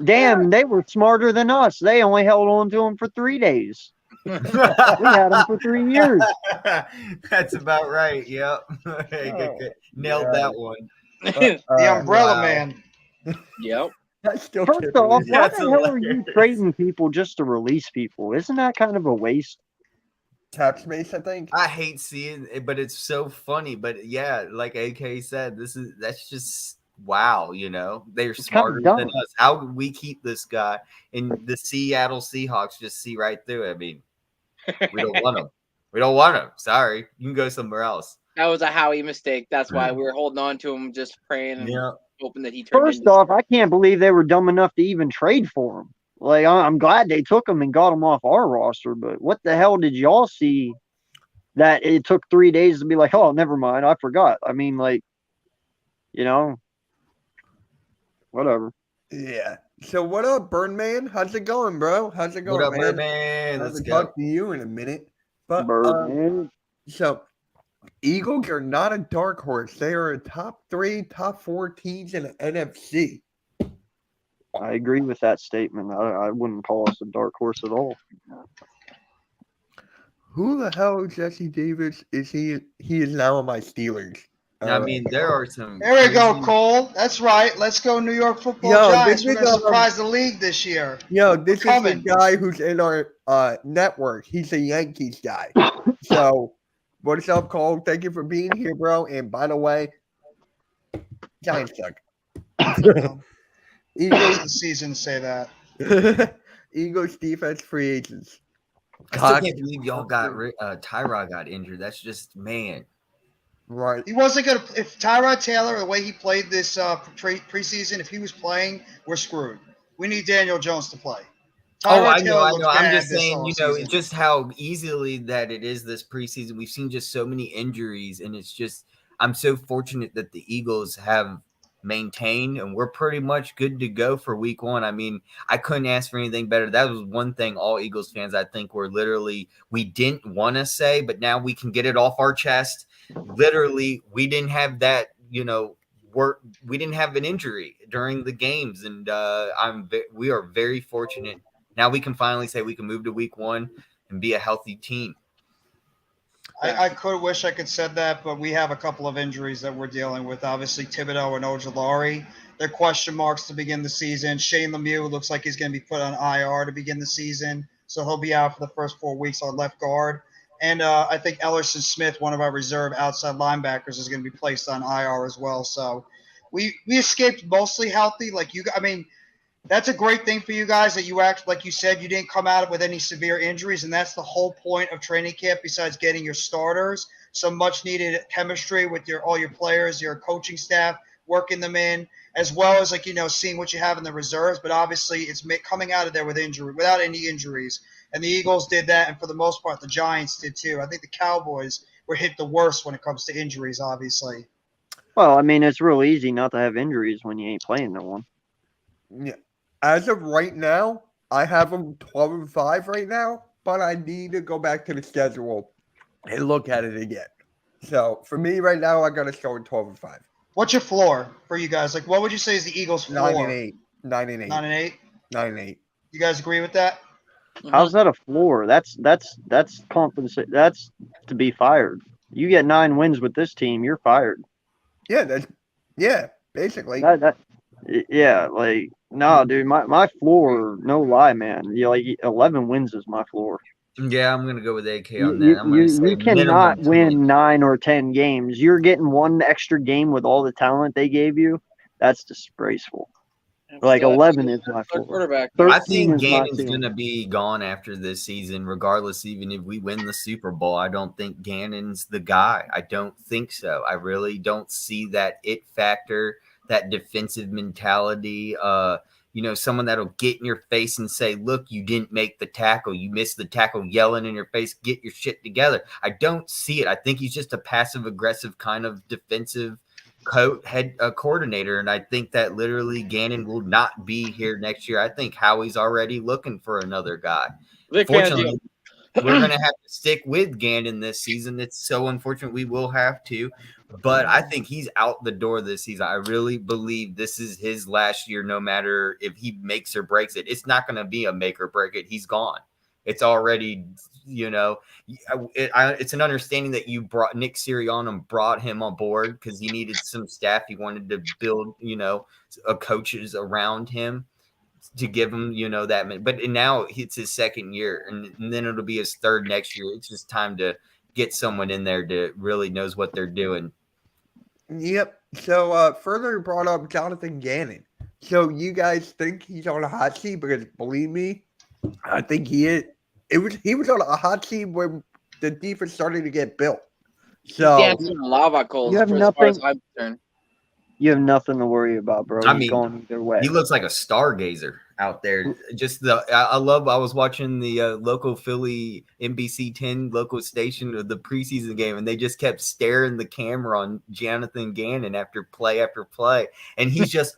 Damn, they were smarter than us. They only held on to him for 3 days. We had him for 3 years. That's about right. Yep. Good. Nailed that one. The umbrella wow. man. Yep. First off, why the hell are you trading people just to release people? Isn't that kind of a waste? Cap space, I think. I hate seeing it, but it's so funny. But yeah, like AK said, that's just wow. You know, they're smarter than us. How do we keep this guy? And the Seattle Seahawks just see right through it. I mean, we don't want him. We don't want him. Sorry, you can go somewhere else. That was a Howie mistake. That's why we were holding on to him, just praying and hoping that he turned. First off, I can't believe they were dumb enough to even trade for him. Like, I'm glad they took him and got him off our roster, but what the hell did y'all see that it took 3 days to be like, oh, never mind, I forgot. I mean, like, you know, whatever. Yeah. So what up, Birdman? How's it going, bro? How's it going, what up, man? Birdman? Let's go. Talk to you in a minute. But Birdman. So Eagles are not a dark horse. They are a top 3, top 4 teams in the NFC. I agree with that statement. I wouldn't call us a dark horse at all. Who the hell is Jesse Davis? Is he? He is now on my Steelers. I mean, there are some. There we go, Cole. That's right. Let's go, New York Football Giants. We're going to surprise the league this year. Yo, this is the guy who's in our network. He's a Yankees guy. So, what's up, Cole? Thank you for being here, bro. And by the way, Giants suck. Eagles the season say that. Eagles defense free agents. I still can't believe y'all got Tyrod got injured. That's just man. Right. He wasn't gonna. If Tyrod Taylor, the way he played this preseason, if he was playing, we're screwed. We need Daniel Jones to play. I know. I'm just saying, you know, just how easily that it is this preseason. We've seen just so many injuries, and it's just I'm so fortunate that the Eagles have maintained, and we're pretty much good to go for week 1. I mean, I couldn't ask for anything better. That was one thing all Eagles fans, I think, were literally we didn't want to say, but now we can get it off our chest. Literally, we didn't have that, you know, we didn't have an injury during the games, and we are very fortunate. Now we can finally say we can move to week 1 and be a healthy team. I could wish I could said that, but we have a couple of injuries that we're dealing with. Obviously, Thibodeau and Ojulari, they're question marks to begin the season. Shane Lemieux looks like he's going to be put on IR to begin the season, so he'll be out for the first 4 weeks on left guard. And I think Ellerson Smith, one of our reserve outside linebackers, is going to be placed on IR as well. So we escaped mostly healthy. That's a great thing for you guys that you act like you said you didn't come out with any severe injuries, and that's the whole point of training camp. Besides getting your starters, some much needed chemistry with all your players, your coaching staff, working them in, as well as seeing what you have in the reserves. But obviously, it's coming out of there without any injuries, and the Eagles did that, and for the most part, the Giants did too. I think the Cowboys were hit the worst when it comes to injuries, obviously. Well, I mean, it's real easy not to have injuries when you ain't playing no one. Yeah. As of right now, I have them 12-5 right now, but I need to go back to the schedule and look at it again. So for me right now, I got to start with 12-5. What's your floor for you guys? What would you say is the Eagles' floor? 9-8. 9-8. 9-8. 9-8. You guys agree with that? How's that a floor? That's compensate. That's to be fired. You get 9 wins with this team, you're fired. Yeah, basically. No, dude, my floor, no lie, man. 11 wins is my floor. Yeah, I'm gonna go with AK You on that. I'm gonna say you cannot minimum 20. win 9 or 10 games. You're getting one extra game with all the talent they gave you. That's disgraceful. Like Still, 11 is my our floor. quarterback. 13 I think is my Gannon's ceiling. gonna be gone after this season, regardless. Even if we win the Super Bowl, I don't think Gannon's the guy. I don't think so. I really don't see that it factor, that defensive mentality. Someone that'll get in your face and say, "Look, you didn't make the tackle. You missed the tackle," yelling in your face, "Get your shit together." I don't see it. I think he's just a passive aggressive kind of defensive coordinator, and I think that literally Gannon will not be here next year. I think Howie's already looking for another guy. Vic Fortunately, Fangio. we're going to have to stick with Gannon this season. It's so unfortunate we will have to, but I think he's out the door this season. I really believe this is his last year, no matter if he makes or breaks it. It's not going to be a make or break it. He's gone. It's already, it's an understanding that you brought Nick Sirianni, brought him on board because he needed some staff. He wanted to build, coaches around him to give him, that. But now it's his second year, and then it'll be his third next year. It's just time to get someone in there that really knows what they're doing. Yep. So further brought up Jonathan Gannon. So you guys think he's on a hot seat? Because believe me, I think he is. He was on a hot seat when the defense started to get built. So Dancing on lava coals, You have as far as nothing- I'm concerned. You have nothing to worry about, bro. I He's mean, going either way. He looks like a stargazer out there. I was watching the local Philly NBC 10 local station of the preseason game, and they just kept staring the camera on Jonathan Gannon after play, and he's just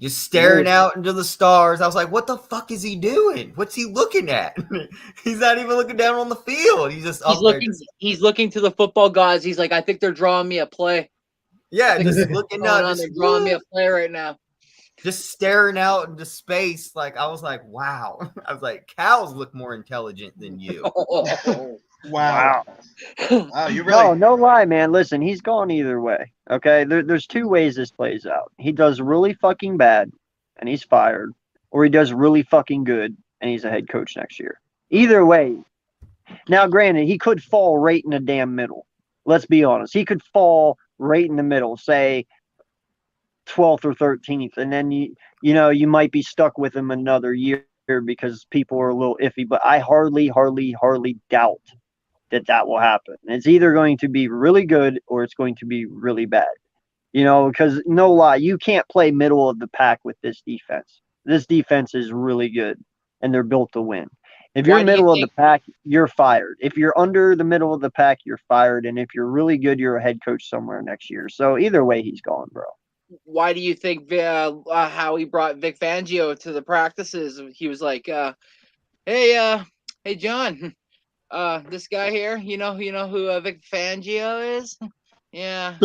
just staring out into the stars. I was like, what the fuck is he doing? What's he looking at? He's not even looking down on the field. He's just He's looking to the football gods. He's like, I think they're drawing me a play. just looking up. They're drawing me a play right now. Just staring out into space. Like, I was like, wow. I was like, cows look more intelligent than you. Wow. Wow, you really. No lie, man. Listen, he's gone either way. Okay, there's two ways this plays out. He does really fucking bad, and he's fired, or he does really fucking good, and he's a head coach next year. Either way. Now, granted, he could fall right in the damn middle. Let's be honest. He could fall right in the middle, say 12th or 13th, and then you might be stuck with him another year because people are a little iffy. But I hardly doubt that will happen. It's either going to be really good or it's going to be really bad. Because no lie, you can't play middle of the pack with this defense. This defense is really good, and they're built to win. If you're middle of the pack, you're fired. If you're under the middle of the pack, you're fired. And if you're really good, you're a head coach somewhere next year. So either way, he's gone, bro. Why do you think how he brought Vic Fangio to the practices? He was like, hey John, this guy here, you know who Vic Fangio is? Yeah,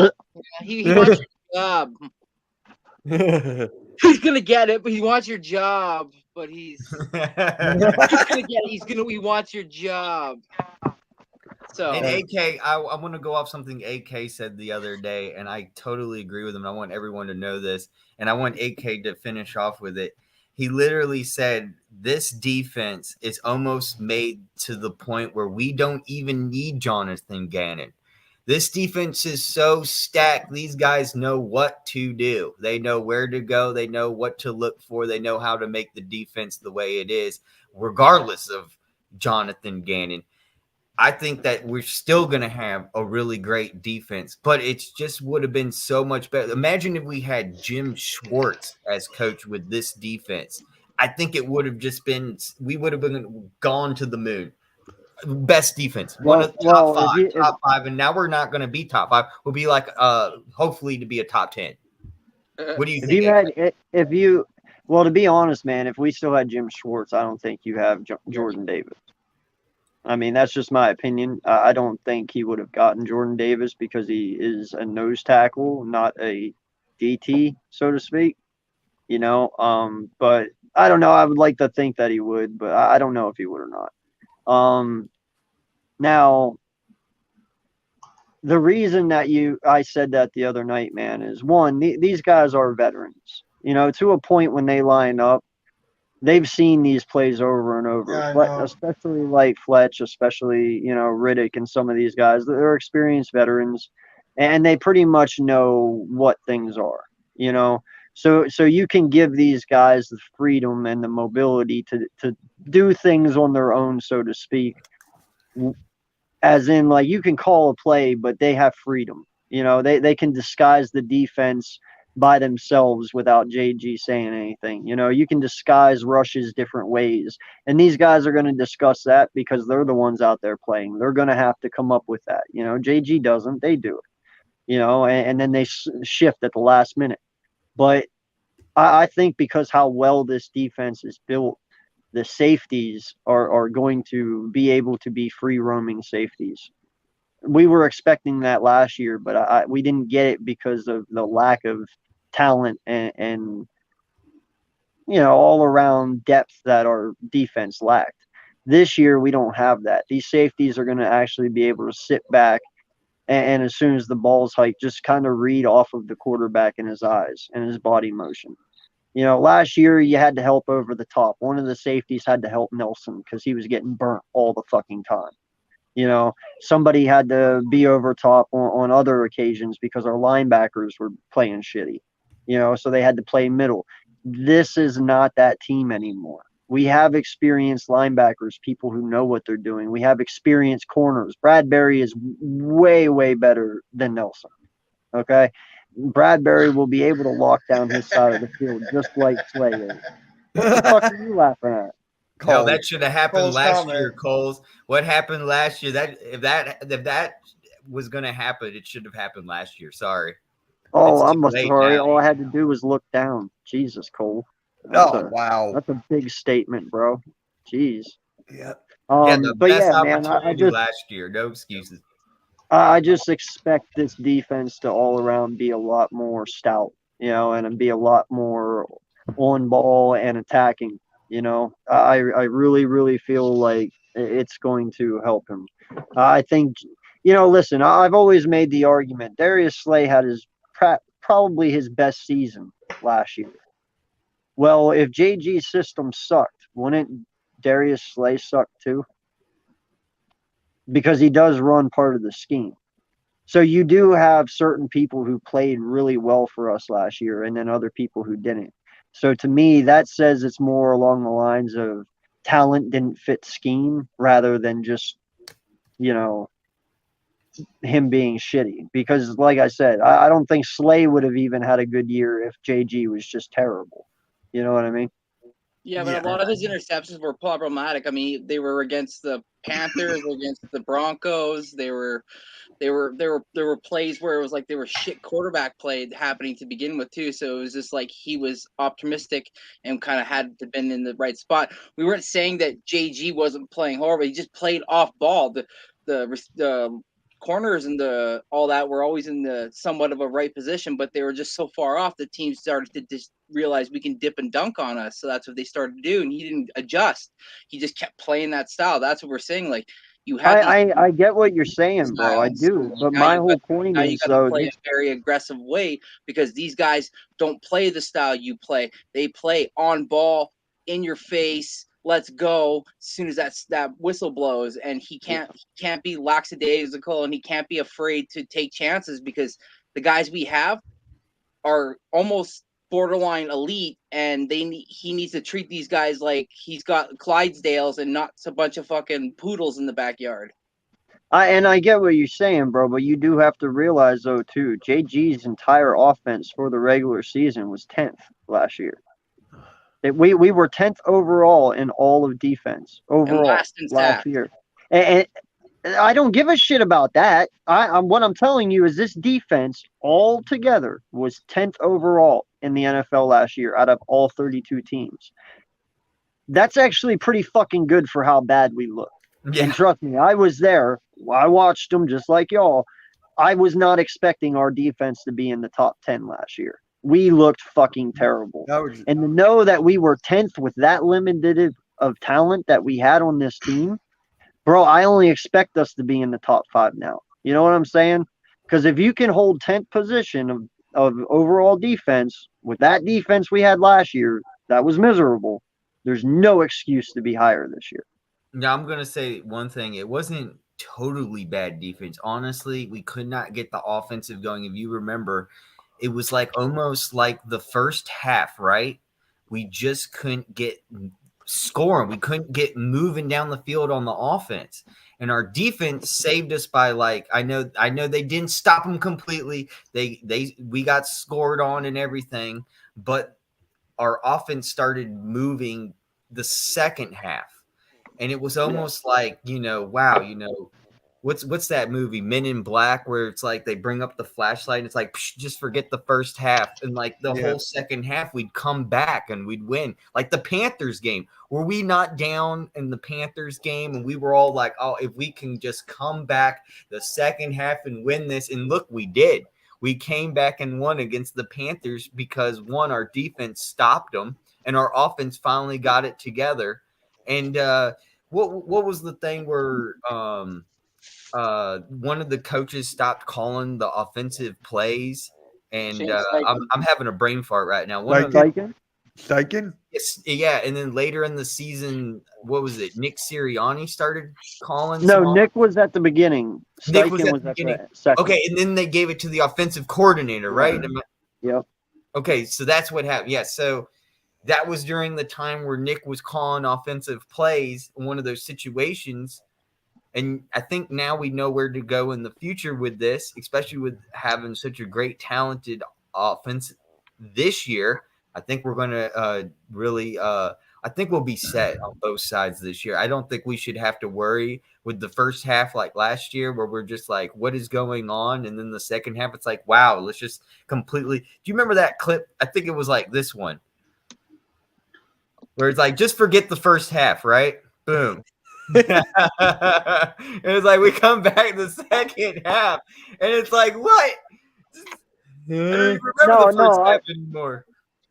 he wants your job. He's gonna get it, but he wants your job. But he wants your job. So, and AK, I want to go off something AK said the other day, and I totally agree with him. I want everyone to know this, and I want AK to finish off with it. He literally said this defense is almost made to the point where we don't even need Jonathan Gannon. This defense is so stacked. These guys know what to do. They know where to go. They know what to look for. They know how to make the defense the way it is, regardless of Jonathan Gannon. I think that we're still going to have a really great defense, but it just would have been so much better. Imagine if we had Jim Schwartz as coach with this defense. I think it would have just been – we would have been gone to the moon. Best defense, one of the top five, and now we're not going to be top five. We'll be like, hopefully, to be a top 10. What do you think? Well, to be honest, man, if we still had Jim Schwartz, I don't think you have Jordan Davis. I mean, that's just my opinion. I don't think he would have gotten Jordan Davis because he is a nose tackle, not a DT, so to speak. But I don't know. I would like to think that he would, but I don't know if he would or not. Now, the reason that I said that the other night, man, is one, these guys are veterans, to a point when they line up, they've seen these plays over and over. Yeah, I But know. especially like Fletch, especially Riddick and some of these guys, they're experienced veterans, and they pretty much know what things are. You know, so you can give these guys the freedom and the mobility to do things on their own, so to speak. As in, like, you can call a play, but they have freedom. They can disguise the defense by themselves without JG saying anything. You can disguise rushes different ways. And these guys are going to discuss that because they're the ones out there playing. They're going to have to come up with that. JG doesn't, they do it, and then they shift at the last minute. But I think because how well this defense is built, the safeties are going to be able to be free roaming safeties. We were expecting that last year, but we didn't get it because of the lack of talent and all around depth that our defense lacked. This year, we don't have that. These safeties are going to actually be able to sit back and as soon as the ball's hiked, just kind of read off of the quarterback in his eyes and his body motion. Last year you had to help over the top. One of the safeties had to help Nelson because he was getting burnt all the fucking time. Somebody had to be over top on other occasions because our linebackers were playing shitty. So they had to play middle. This is not that team anymore. We have experienced linebackers, people who know what they're doing. We have experienced corners. Bradbury is way, way better than Nelson. Okay? Bradbury will be able to lock down his side of the field just like Slay is. What the fuck are you laughing at? No, that should have happened Cole's last comment. year, Coles. What happened last year? If that was going to happen, it should have happened last year. Sorry. Oh, It's I'm too late sorry. now. All I had to do was look down. Jesus, Cole. Wow. That's a big statement, bro. Jeez. Yeah. The But best yeah, man, opportunity last year. No excuses. I just expect this defense to all around be a lot more stout, and be a lot more on ball and attacking. I really, really feel like it's going to help him. I think, listen, I've always made the argument Darius Slay had probably his best season last year. Well, if JG's system sucked, wouldn't Darius Slay suck too? Because he does run part of the scheme. So you do have certain people who played really well for us last year and then other people who didn't. So to me, that says it's more along the lines of talent didn't fit scheme rather than just, him being shitty. Because like I said, I don't think Slay would have even had a good year if JG was just terrible. You know what I mean? Yeah, but a lot of his interceptions were problematic. I mean, they were against the Panthers, against the Broncos. There were plays where it was like they were shit quarterback play happening to begin with too. So it was just like he was optimistic and kind of had to been in the right spot. We weren't saying that JG wasn't playing horrible. He just played off ball. The corners and all that were always in the somewhat of a right position, but they were just so far off. The team started to just realize we can dip and dunk on us, so that's what they started to do. And he didn't adjust; he just kept playing that style. That's what we're saying. Like you had, I get what you're saying, bro. I do, but my whole point now is you got to play a very aggressive way because these guys don't play the style you play. They play on ball, in your face. Let's go as soon as that whistle blows, and he can't be lackadaisical, and he can't be afraid to take chances because the guys we have are almost borderline elite, and he needs to treat these guys like he's got Clydesdales and not a bunch of fucking poodles in the backyard. I get what you're saying, bro, but you do have to realize though too, JG's entire offense for the regular season was 10th last year. We were 10th overall in all of defense overall last year, and I don't give a shit about that. What I'm telling you is this defense all together was 10th overall in the NFL last year out of all 32 teams. That's actually pretty fucking good for how bad we look. Yeah. And trust me, I was there. I watched them just like y'all. I was not expecting our defense to be in the top 10 last year. We looked fucking terrible. And to know that we were 10th with that limited of talent that we had on this team, bro, I only expect us to be in the top 5 now. You know what I'm saying? Because if you can hold 10th position of overall defense with that defense we had last year, that was miserable. There's no excuse to be higher this year. Yeah, I'm gonna say one thing. It wasn't totally bad defense. Honestly, we could not get the offensive going. If you remember, it was like almost like the first half, right? We just couldn't get scoring. We couldn't get moving down the field on the offense. And our defense saved us by like I know they didn't stop them completely. We got scored on and everything, but our offense started moving the second half. And it was almost like, wow, what's that movie, Men in Black, where it's like they bring up the flashlight and it's like, just forget the first half. And like the whole second half, we'd come back and we'd win. Like the Panthers game. Were we not down in the Panthers game? And we were all like, oh, if we can just come back the second half and win this. And look, we did. We came back and won against the Panthers because, one, our defense stopped them and our offense finally got it together. And what was the thing where one of the coaches stopped calling the offensive plays? And I'm having a brain fart right now. Steichen? Yes, yeah. And then later in the season, what was it? Nick Sirianni started calling. No, Nick was at the beginning. Nick was at the beginning. Okay, and then they gave it to the offensive coordinator, right? Yep. Okay, so that's what happened. Yeah, so that was during the time where Nick was calling offensive plays in one of those situations. And I think now we know where to go in the future with this, especially with having such a great, talented offense this year. I think we're going to really I think we'll be set on both sides this year. I don't think we should have to worry with the first half like last year where we're just like, what is going on? And then the second half, it's like, wow, let's just completely – do you remember that clip? I think it was like this one where it's like, just forget the first half, right? Boom. It was like we come back the second half, and it's like, what? I don't even remember the first half anymore.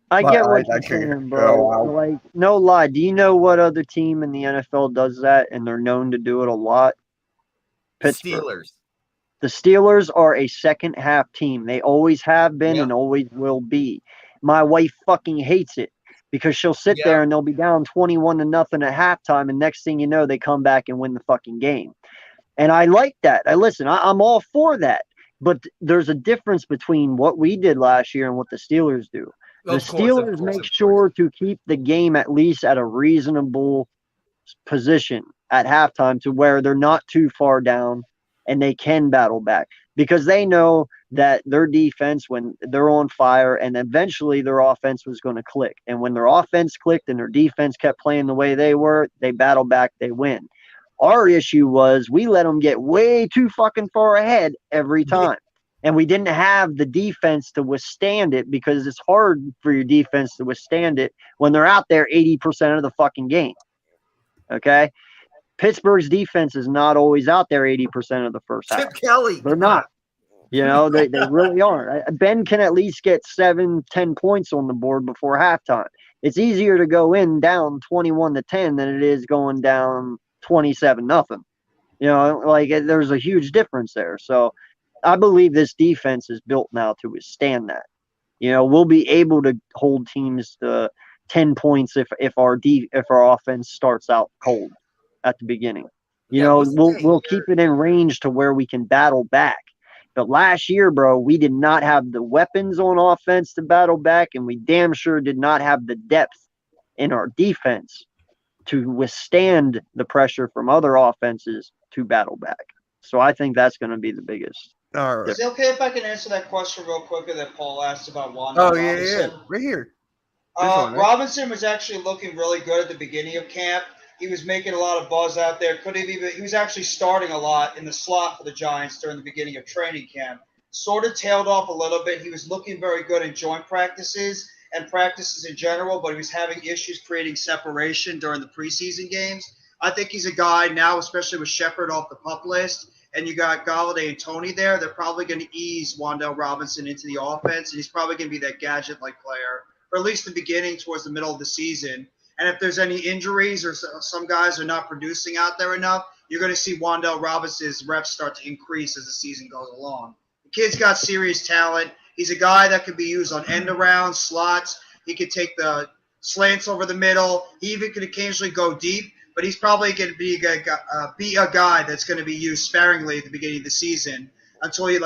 I get what you're saying, bro. Like, no lie. Do you know what other team in the NFL does that, and they're known to do it a lot? Pittsburgh. Steelers. The Steelers are a second half team. They always have been and always will be. My wife fucking hates it because she'll sit there and they'll be down 21-0 at halftime, and next thing you know, they come back and win the fucking game. And I like that. I'm all for that. But there's a difference between what we did last year and what the Steelers do. The Steelers make sure to keep the game at least at a reasonable position at halftime to where they're not too far down and they can battle back because they know that their defense, when they're on fire, and eventually their offense was going to click. And when their offense clicked and their defense kept playing the way they were, they battle back, they win. Our issue was we let them get way too fucking far ahead every time. And we didn't have the defense to withstand it because it's hard for your defense to withstand it when they're out there 80% of the fucking game. Okay? Pittsburgh's defense is not always out there 80% of the first half. Chip Kelly. They're not. They really aren't. Ben can at least get 7-10 points on the board before halftime. It's easier to go in down 21-10 than it is going down 27-0. There's a huge difference there. So I believe this defense is built now to withstand that. We'll be able to hold teams to 10 points if our offense starts out cold at the beginning. We'll keep it in range to where we can battle back. But last year, bro, we did not have the weapons on offense to battle back, and we damn sure did not have the depth in our defense to withstand the pressure from other offenses to battle back. So I think that's going to be the biggest. All right. Is it okay if I can answer that question real quickly that Paul asked about Wanda Robinson? Yeah. Right here. Robinson was actually looking really good at the beginning of camp. He was making a lot of buzz out there. He was actually starting a lot in the slot for the Giants during the beginning of training camp. Sort of tailed off a little bit. He was looking very good in joint practices and practices in general, but he was having issues creating separation during the preseason games. I think he's a guy now, especially with Shepard off the PUP list, and you got Galladay and Tony there. They're probably going to ease Wan'Dale Robinson into the offense, and he's probably going to be that gadget-like player, or at least the beginning towards the middle of the season. And if there's any injuries or some guys are not producing out there enough, you're going to see Wan'Dale Robinson's reps start to increase as the season goes along. The kid's got serious talent. He's a guy that can be used on end-around slots. He could take the slants over the middle. He even can occasionally go deep, but he's probably going to be a guy that's going to be used sparingly at the beginning of the season until he,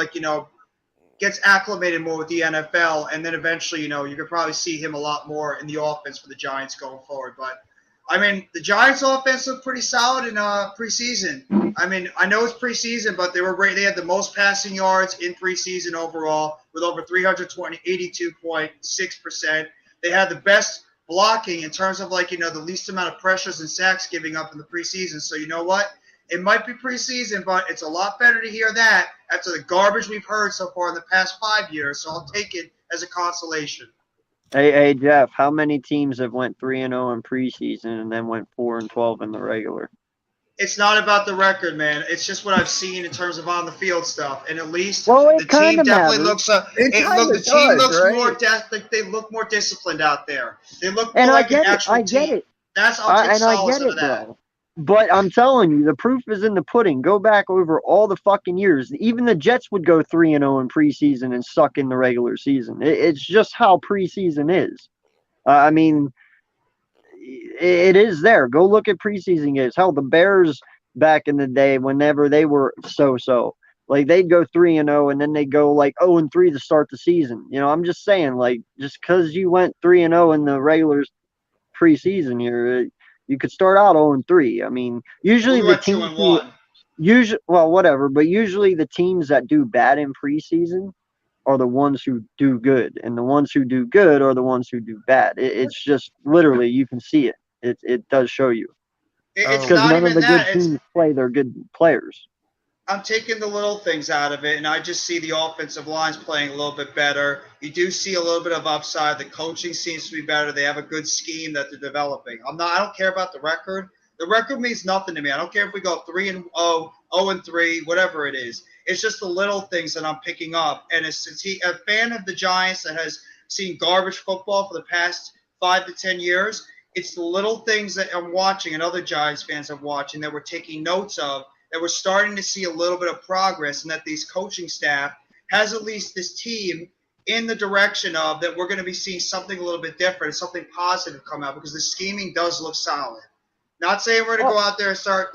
gets acclimated more with the NFL, and then eventually, you could probably see him a lot more in the offense for the Giants going forward. But, the Giants' offense looked pretty solid in preseason. I know it's preseason, but they were great. They had the most passing yards in preseason overall with over 82.6%. They had the best blocking in terms of, the least amount of pressures and sacks giving up in the preseason. So, you know what? It might be preseason, but it's a lot better to hear that after the garbage we've heard so far in the past 5 years. So I'll take it as a consolation. Hey, Jeff, how many teams have went 3-0 in preseason and then went 4-12 in the regular? It's not about the record, man. It's just what I've seen in terms of on the field stuff, and at least Well, the team definitely looks. The team looks right? more. They look more disciplined out there. They look more And like an actual I get team. it. I'll take solace out of that. Bro. But I'm telling you, the proof is in the pudding. Go back over all the fucking years. Even the Jets would go 3-0 in preseason and suck in the regular season. It's just how preseason is. It is there. Go look at preseason games. Hell, the Bears back in the day, whenever they were so, they'd go 3-0 and then they'd go 0-3 to start the season. I'm just saying, just because you went 3-0 in the regular preseason here, you could start out 0-3. Usually the teams but usually the teams that do bad in preseason are the ones who do good, and the ones who do good are the ones who do bad. It's just literally, you can see it. It does show you. It's because not none of even the that. good teams play their good players. I'm taking the little things out of it, and I just see the offensive lines playing a little bit better. You do see a little bit of upside. The coaching seems to be better. They have a good scheme that they're developing. I don't care about the record. The record means nothing to me. I don't care if we go 3-0, 0-3, whatever it is. It's just the little things that I'm picking up. And as a fan of the Giants that has seen garbage football for the past 5 to 10 years, it's the little things that I'm watching and other Giants fans are watching that we're taking notes of, that we're starting to see a little bit of progress, and that these coaching staff has at least this team in the direction of that we're going to be seeing something a little bit different, something positive come out, because the scheming does look solid. Not saying we're going to go out there and start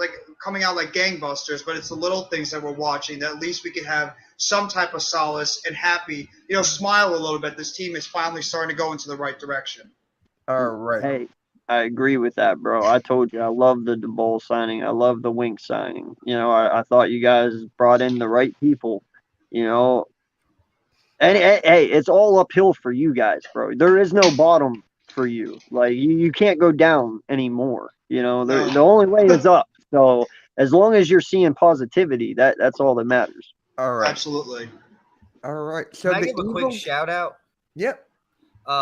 coming out like gangbusters, but it's the little things that we're watching that at least we can have some type of solace and happy, smile a little bit. This team is finally starting to go into the right direction. All right. Hey, I agree with that, bro. I told you I love the DeBoll signing. I love the Wink signing. I thought you guys brought in the right people. And hey, it's all uphill for you guys, bro. There is no bottom for you. You can't go down anymore. The only way is up. So as long as you're seeing positivity, that's all that matters. All right. Absolutely. All right. So Can I give a quick shout out? Yep.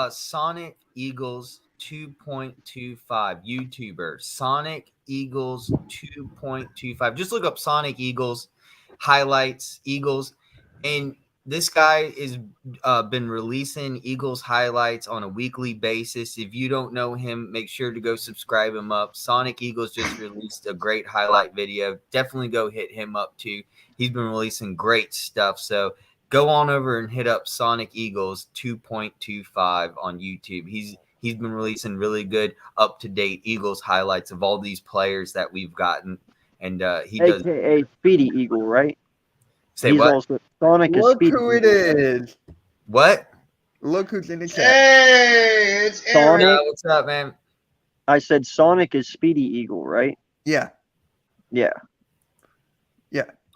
Sonic Eagles 2.25 YouTuber Sonic Eagles 2.25. Just look up Sonic Eagles highlights Eagles, and this guy is been releasing Eagles highlights on a weekly basis. If you don't know him, make sure to go subscribe him up. Sonic Eagles just released a great highlight video. Definitely go hit him up too. He's been releasing great stuff. So go on over and hit up Sonic Eagles 2.25 on YouTube. He's been releasing really good, up-to-date Eagles highlights of all these players that we've gotten, and he does. AKA Speedy Eagle, right? Say He's what? Also, Sonic is Look Speedy who it Eagle. is. What? Look who's in the chat. Hey, it's Sonic. Aaron. What's up, man? I said Sonic is Speedy Eagle, right? Yeah. Yeah.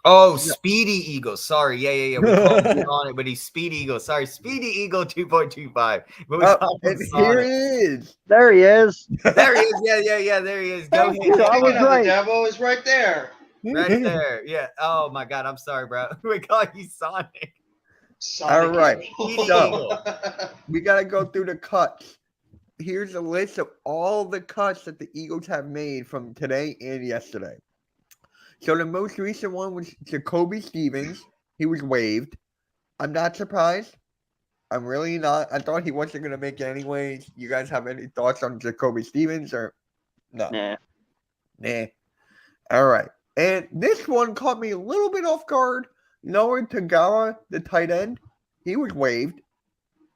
Oh, Speedy Eagle. Sorry. Yeah. We called him on it, but he's Speedy Eagle. Sorry. Speedy Eagle 2.25. But we call him And Sonic. here he is. There he is. There he is. Yeah. There he is. Go ahead. I was right. The devil is right there. Right there. Yeah. Oh, my God. I'm sorry, bro. We call you Sonic. All right. So, We got to go through the cuts. Here's a list of all the cuts that the Eagles have made from today and yesterday. So the most recent one was Jacoby Stevens. He was waived. I'm not surprised. I'm really not. I thought he wasn't going to make it anyways. You guys have any thoughts on Jacoby Stevens or no? Nah. All right. And this one caught me a little bit off guard. Noah Tagara, the tight end, he was waived.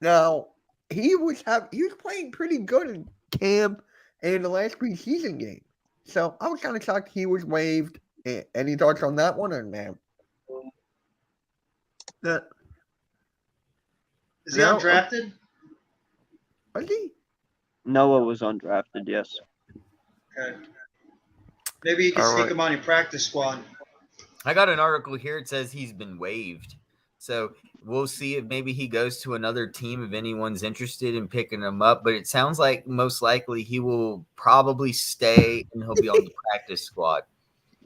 Now, he was playing pretty good in camp and the last preseason game. So I was kind of shocked he was waived. Any thoughts on that one, or man? Is he undrafted? Was he? Noah was undrafted, yes. Okay. Maybe you can sneak him on your practice squad. I got an article here. It says he's been waived. So we'll see if maybe he goes to another team if anyone's interested in picking him up. But it sounds like most likely he will probably stay and he'll be on the practice squad.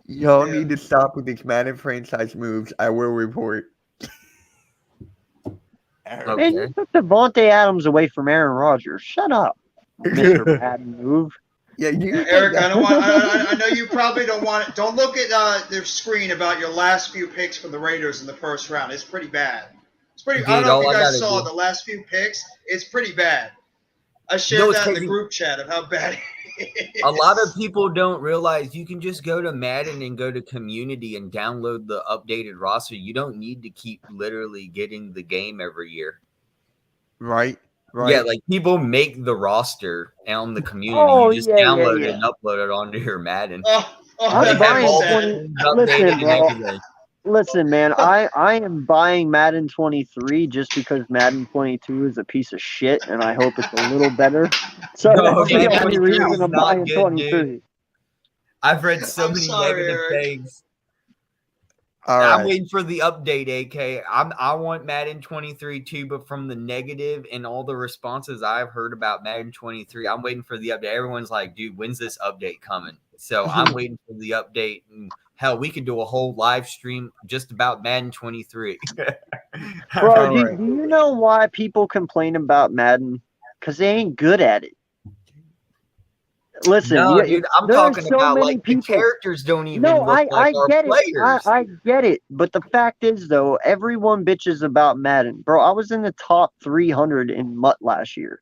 Y'all need to stop with these Madden franchise moves. I will report. Man, you took Devontae Adams away from Aaron Rodgers. Shut up, Mr. Madden move. Yeah, Eric, I don't want. I know you probably don't want it. Don't look at their screen about your last few picks for the Raiders in the first round. It's pretty bad. It's pretty. Dude, I don't know if you guys saw the last few picks. It's pretty bad. I shared that in the group chat of how bad it is. A lot of people don't realize you can just go to Madden and go to community and download the updated roster. You don't need to keep literally getting the game every year. Right. Right. Yeah, like people make the roster on the community. You just download it and upload it onto your Madden. I'm buying 20. Listen, man. I am buying Madden 23 just because Madden 22 is a piece of shit, and I hope it's a little better. So that's the only reason I'm buying 23. Dude. I've read so many negative things. I'm waiting for the update, AK. I want Madden 23 too, but from the negative and all the responses I've heard about Madden 23, I'm waiting for the update. Everyone's like, dude, when's this update coming? So I'm waiting for the update. And hell, we could do a whole live stream just about Madden 23. Bro, do you know why people complain about Madden? Because they ain't good at it. Listen, dude, I'm talking about like the characters don't even look like our players. I get it, but the fact is, though, everyone bitches about Madden. Bro, I was in the top 300 in MUT last year.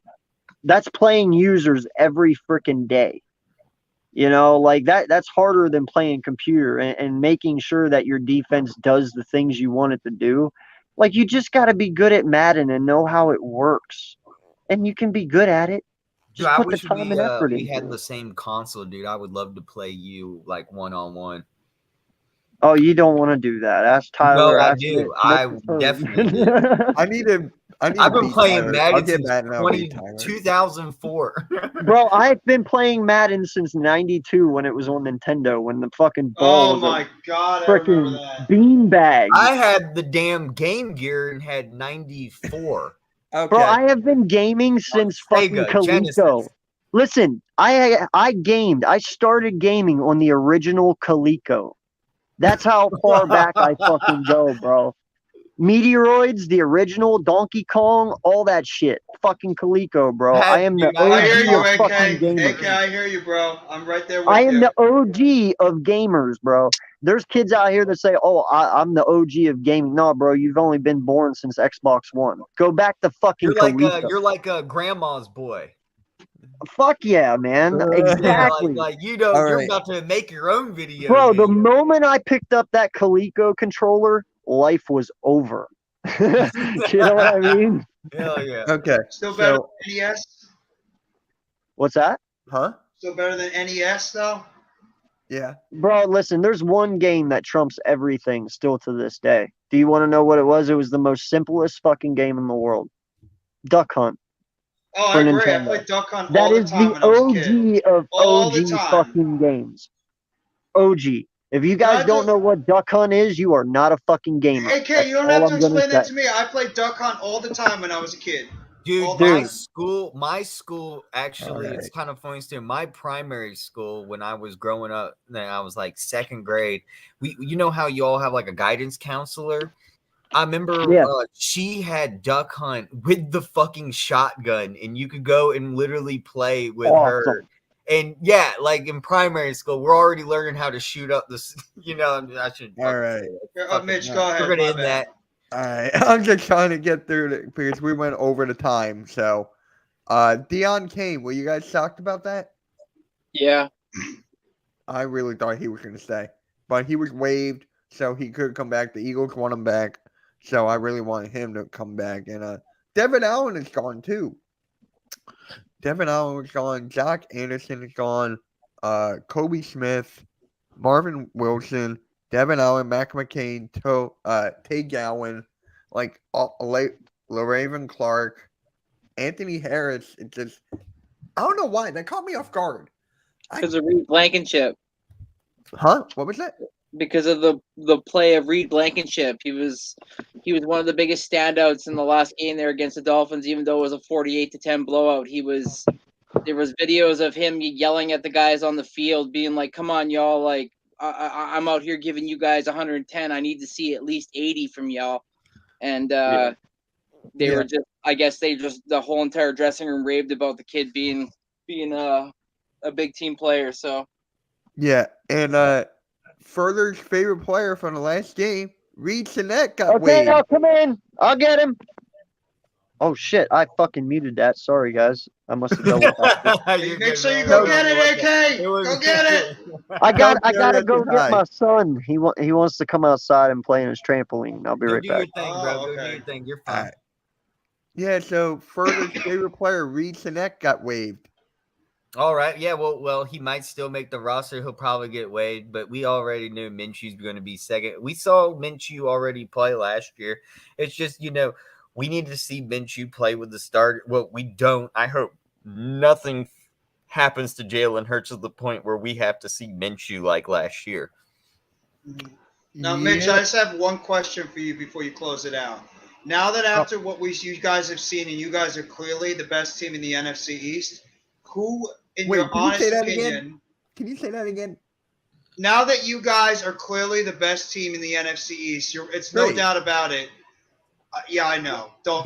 That's playing users every freaking day. You know, like that's harder than playing computer and making sure that your defense does the things you want it to do. Like, you just got to be good at Madden and know how it works. And you can be good at it. Dude, I wish we had the same console, dude. I would love to play you like one-on-one. Oh, you don't want to do that. Ask Tyler. No, I do. I definitely do. I've been playing Madden since 2004. Bro, I've been playing Madden since 92 when it was on Nintendo, when the fucking ball was freaking beanbag. I had the damn Game Gear and had 94. Okay. Bro, I have been gaming since fucking Coleco. Genesis. Listen, I gamed. I started gaming on the original Coleco. That's how far back I fucking go, bro. Meteoroids, the original Donkey Kong, all that shit. Fucking Coleco, bro. I am the OG of fucking gamers. AK, I hear you, bro. I'm right there with you. I am the OG of gamers, bro. There's kids out here that say, "Oh, I'm the OG of gaming." No, bro, you've only been born since Xbox One. Go back to fucking Coleco. You're like a grandma's boy. Fuck yeah, man. Exactly. Yeah, like you know, you're about to make your own video. Bro, the moment I picked up that Coleco controller, life was over. You know what I mean? Hell yeah. Okay. Still better than NES? What's that? Huh? Still better than NES, though? Yeah. Bro, listen, there's one game that trumps everything still to this day. Do you want to know what it was? It was the most simplest fucking game in the world. Duck Hunt. Oh, I agree. Nintendo. I played Duck Hunt all the time. That is the OG of OG fucking games. OG. If you guys don't know what Duck Hunt is, you are not a fucking gamer. Hey, Kay, you don't have to explain that to me. I played Duck Hunt all the time when I was a kid. Dude, my school actually, it's kind of funny too. My primary school, when I was growing up, then I was like second grade. You know how you all have like a guidance counselor? I remember she had Duck Hunt with the fucking shotgun, and you could go and literally play with her. And yeah, like in primary school, we're already learning how to shoot up this. You know, I should. All right, Mitch, go ahead. We're gonna end that. All right, I'm just trying to get through it because we went over the time. So, Deion Kane, were you guys shocked about that? Yeah. I really thought he was going to stay, but he was waived, so he could come back. The Eagles want him back, so I really wanted him to come back. And Devin Allen is gone too. Devin Allen is gone. Zach Anderson is gone. Kobe Smith, Marvin Wilson, Devin Allen, Mac McCain, Tay Gowan, like LaRaven Clark, Anthony Harris. It just, I don't know why that caught me off guard. Because of Reed Blankenship. Huh? What was that? Because of the play of Reed Blankenship. He was one of the biggest standouts in the last game there against the Dolphins, even though it was a 48-10 blowout. There was videos of him yelling at the guys on the field, being like, "Come on, y'all! Like, I'm out here giving you guys 110. I need to see at least 80 from y'all." And they were just, I guess the whole entire dressing room raved about the kid being a big team player. So yeah, and Further's favorite player from the last game, Reed Sinet, got waived. I'll come in. I'll get him. Oh shit! I fucking muted that. Sorry, guys. I must have double tapped. Make sure you go get it, AK. Go get it. I gotta go get my son. He wants to come outside and play in his trampoline. I'll be right do back. your thing, bro. Oh, Go do okay. your thing. You're All fine. right. Yeah, so Further's favorite player, Reed Sinet, got waived. All right. Yeah. Well, he might still make the roster. He'll probably get waived, but we already knew Minshew's going to be second. We saw Minshew already play last year. It's just, we need to see Minshew play with the start. Well, we don't. I hope nothing happens to Jalen Hurts to the point where we have to see Minshew like last year. Now, Mitch, I just have one question for you before you close it out. Now that after what you guys have seen, and you guys are clearly the best team in the NFC East, who, in your honest opinion, Can you say that again? now that you guys are clearly the best team in the NFC East, it's no Great. doubt about it. Yeah, I know. Don't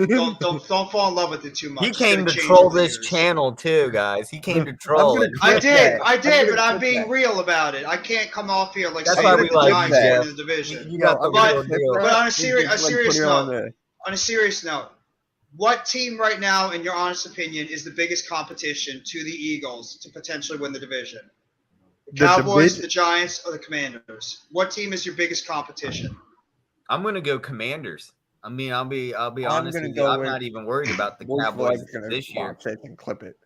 fall in love with it too much. He It's came gonna to change troll over the this years. channel too, guys. He came to troll. I did, I'm but gonna I'm clip being that. real about it. I can't come off here like That's saying why that we the like Giants you, win Jeff. the division. You got the I'm real gonna deal. clip But on a and serious just, put it on a serious note, what team right now, in your honest opinion, is the biggest competition to the Eagles to potentially win the division? The Cowboys, the Giants, or the Commanders? What team is your biggest competition? I'm gonna go Commanders. I mean, I'll be honest gonna with you. go I'm with- not even worried about the Most Cowboys likely gonna this year. box it and clip it.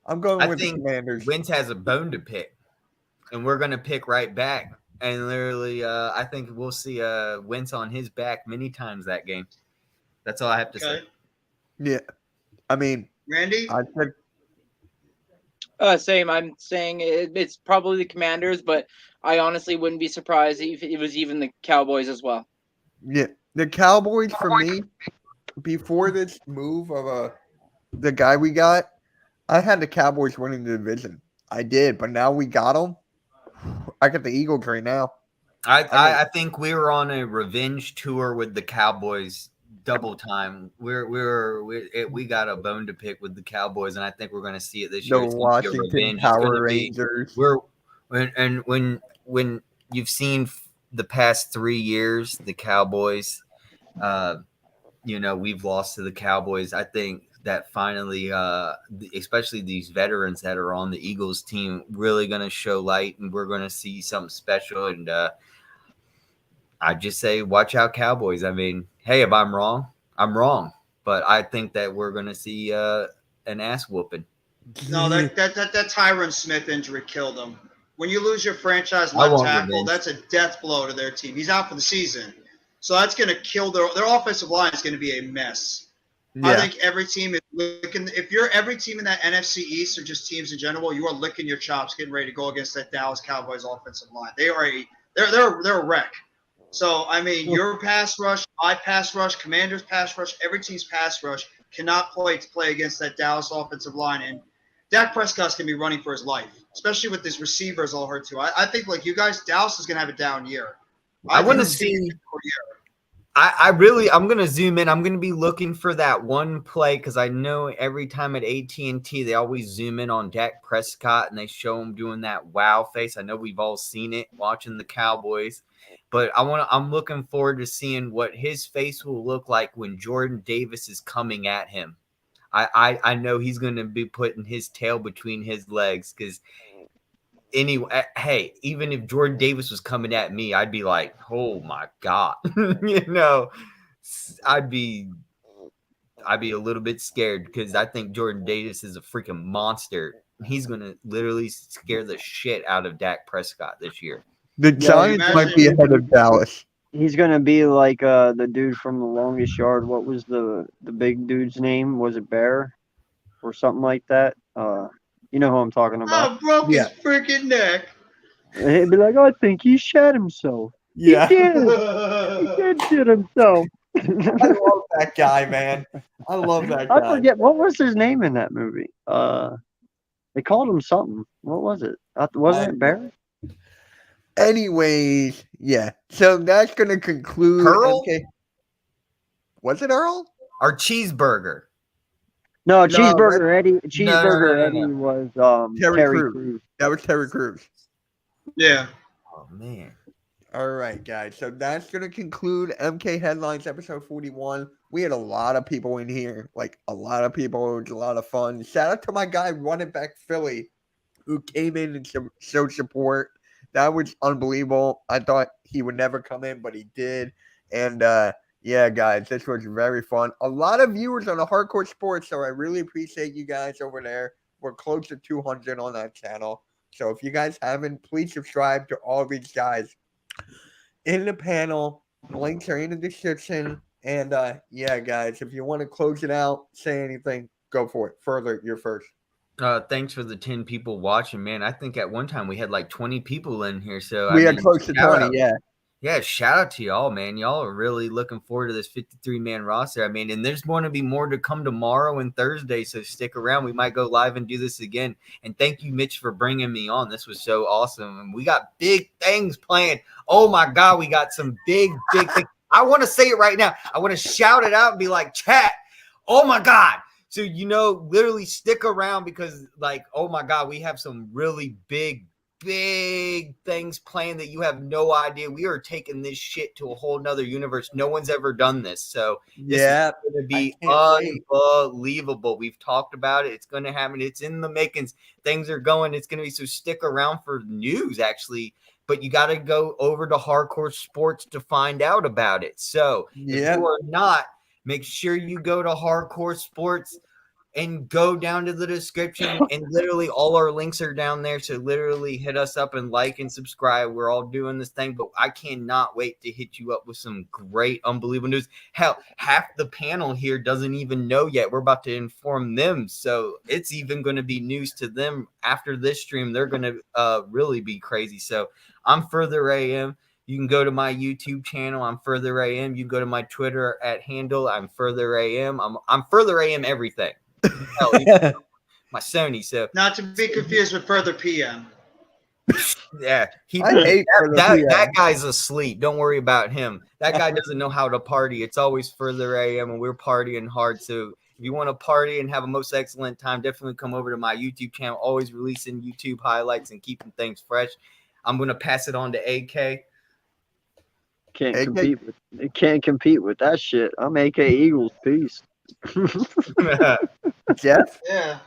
I'm going I with the think Commanders. Wentz has a bone to pick, and we're gonna pick right back. And literally, I think we'll see Wentz on his back many times that game. That's all I have to say. Okay. Yeah, I mean, Randy? I said same. I'm saying it's probably the Commanders, but I honestly wouldn't be surprised if it was even the Cowboys as well. yeah, the Cowboys for me. Before this move of the guy we got, I had the Cowboys winning the division. I did, but now we got them. I got the Eagles right now. I think we were on a revenge tour with the Cowboys double time. We got a bone to pick with the Cowboys, and I think we're going to see it this year. The It's gonna be a Washington revenge. It's gonna Power be- Rangers. when you've seen the past 3 years, the Cowboys, we've lost to the Cowboys. I think that finally, especially these veterans that are on the Eagles team, really going to show light, and we're going to see something special. And I just say, watch out, Cowboys. I mean, hey, if I'm wrong, I'm wrong, but I think that we're going to see an ass whooping. No, that Tyron Smith injury killed him. When you lose your franchise I left want tackle, revenge. that's a death blow to their team. He's out for the season. So that's going to kill their offensive line is going to be a mess. I think every team is looking. If you're every team in that NFC East or just teams in general, you are licking your chops, getting ready to go against that Dallas Cowboys offensive line. They're a wreck. So I mean, your pass rush, my pass rush, Commanders pass rush, every team's pass rush cannot play against that Dallas offensive line. And Dak Prescott's going to be running for his life, especially with his receivers all hurt too. I think like you guys, Dallas is going to have a down year. I want to think it's gonna be see. a difficult year. I'm going to zoom in. I'm going to be looking for that one play because I know every time at AT&T, they always zoom in on Dak Prescott and they show him doing that wow face. I know we've all seen it watching the Cowboys, but I'm looking forward to seeing what his face will look like when Jordan Davis is coming at him. I know he's going to be putting his tail between his legs because anyway, hey, even if Jordan Davis was coming at me, I'd be like, oh my God, I'd be I'd be a little bit scared because I think Jordan Davis is a freaking monster. He's going to literally scare the shit out of Dak Prescott this year. The Giants might be ahead of Dallas. He's gonna be like the dude from The Longest Yard. What was the big dude's name? Was it Bear or something like that? You know who I'm talking about. Oh, broke his freaking neck. And he'd be like, I think he shot himself. Yeah. He did shit himself. I love that guy, man. I love that guy. I forget what was his name in that movie. They called him something. What was it? Wasn't it Bear? Anyways, yeah. So that's gonna conclude. Earl? Okay. Was it Earl? Our cheeseburger. No, Cheeseburger Eddie. No. Eddie was Terry Crews. That was Terry Crews. Yeah. Oh, man. All right, guys. So that's going to conclude MK Headlines episode 41. We had a lot of people in here. Like, a lot of people. It was a lot of fun. Shout out to my guy, Running Back Philly, who came in and showed support. That was unbelievable. I thought he would never come in, but he did. And, yeah, guys, this was very fun. A lot of viewers on the Hardcore Sports, so I really appreciate you guys over there. We're close to 200 on that channel. So if you guys haven't, please subscribe to all these guys in the panel. Links are in the description. And, yeah, guys, if you want to close it out, say anything, go for it. Further, you're first. Thanks for the 10 people watching, man. I think at one time we had like 20 people in here. So We are close to 20, yeah. Yeah, shout out to y'all, man. Y'all are really looking forward to this 53-man roster. I mean, and there's going to be more to come tomorrow and Thursday, so stick around. We might go live and do this again. And thank you, Mitch, for bringing me on. This was so awesome. And we got big things planned. Oh, my God, we got some big things. I want to say it right now. I want to shout it out and be like, chat, oh, my God. So, literally stick around because, like, oh, my God, we have some really big things planned that you have no idea. We are taking this shit to a whole nother universe. No one's ever done this. So this is going to be unbelievable. We've talked about it. It's going to happen. It's in the makings. Things are going. It's going to be, so stick around for news actually, but you got to go over to Hardcore Sports to find out about it. So if you are not, make sure you go to Hardcore Sports and go down to the description, and literally all our links are down there. So literally hit us up and like and subscribe. We're all doing this thing, but I cannot wait to hit you up with some great, unbelievable news. Hell, half the panel here doesn't even know yet. We're about to inform them. So it's even going to be news to them after this stream. They're going to really be crazy. So I'm Further AM. You can go to my YouTube channel. I'm Further AM. You can go to my Twitter at handle. I'm Further AM. I'm Further AM everything. Hell, my Sony. So not to be confused with Further PM. Yeah, that guy's asleep. Don't worry about him. That guy doesn't know how to party. It's always Further AM, and we're partying hard. So if you want to party and have a most excellent time, definitely come over to my YouTube channel. Always releasing YouTube highlights and keeping things fresh. I'm gonna pass it on to AK. Can't compete with that shit. I'm AK Eagles. Peace. Jeff? Yeah.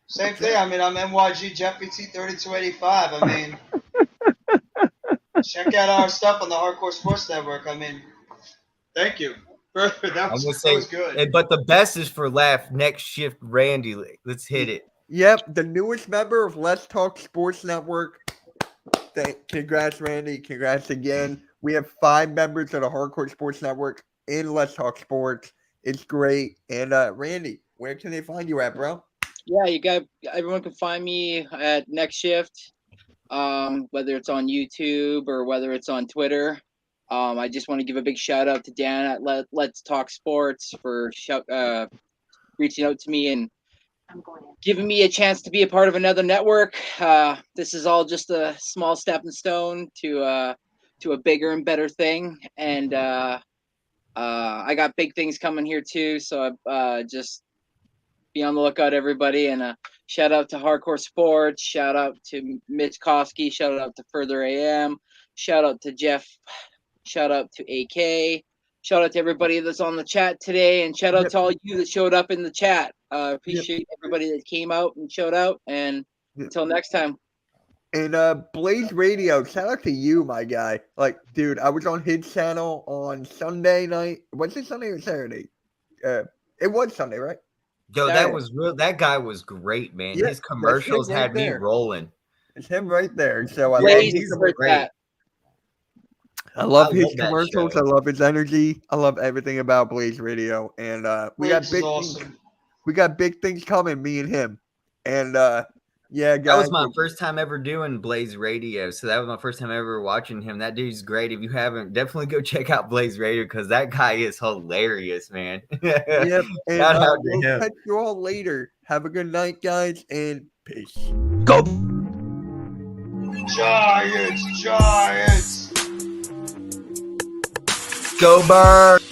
Same thing. I mean, I'm NYG Jeffy T3285. I mean, check out our stuff on the Hardcore Sports Network. I mean, thank you. That was good. But the best is for laugh. Next shift, Randy. Let's hit it. Yep, the newest member of Let's Talk Sports Network. Congrats, Randy. Congrats again. We have 5 members of the Hardcore Sports Network in Let's Talk Sports. It's great. And Randy, where can they find you at, bro? Yeah, everyone can find me at Next Shift, whether it's on YouTube or whether it's on Twitter. I just want to give a big shout out to Dan at Let's Talk Sports for reaching out to me and giving me a chance to be a part of another network. This is all just a small stepping stone to a bigger and better thing. And I got big things coming here too. So just be on the lookout, everybody. And shout out to Hardcore Sports. Shout out to Mitch Kofsky. Shout out to Further AM. Shout out to Jeff. Shout out to AK. Shout out to everybody that's on the chat today. And shout out to all you that showed up in the chat. Appreciate everybody that came out and showed out. And until next time. And Blaze Radio, shout out to you, my guy. Like, dude, I was on his channel on Sunday night. Was it Sunday or Saturday? It was Sunday, right? Yo, Saturday. that was real. That guy was great, man. Yeah, His commercials right had me there. rolling. It's him right there. So I love Blaze he's his, for great. that. I love I his love that commercials. show. I love his energy. I love everything about Blaze Radio. And we got Blaze is big awesome. things. We got big things coming, me and him. And yeah, That guys. was my first time ever doing Blaze Radio. So that was my first time ever watching him. That dude's great. If you haven't, definitely go check out Blaze Radio because that guy is hilarious, man. Yep. And Shout out to we'll him. catch you all later. Have a good night, guys, and peace. Giants, Giants. Go Birds!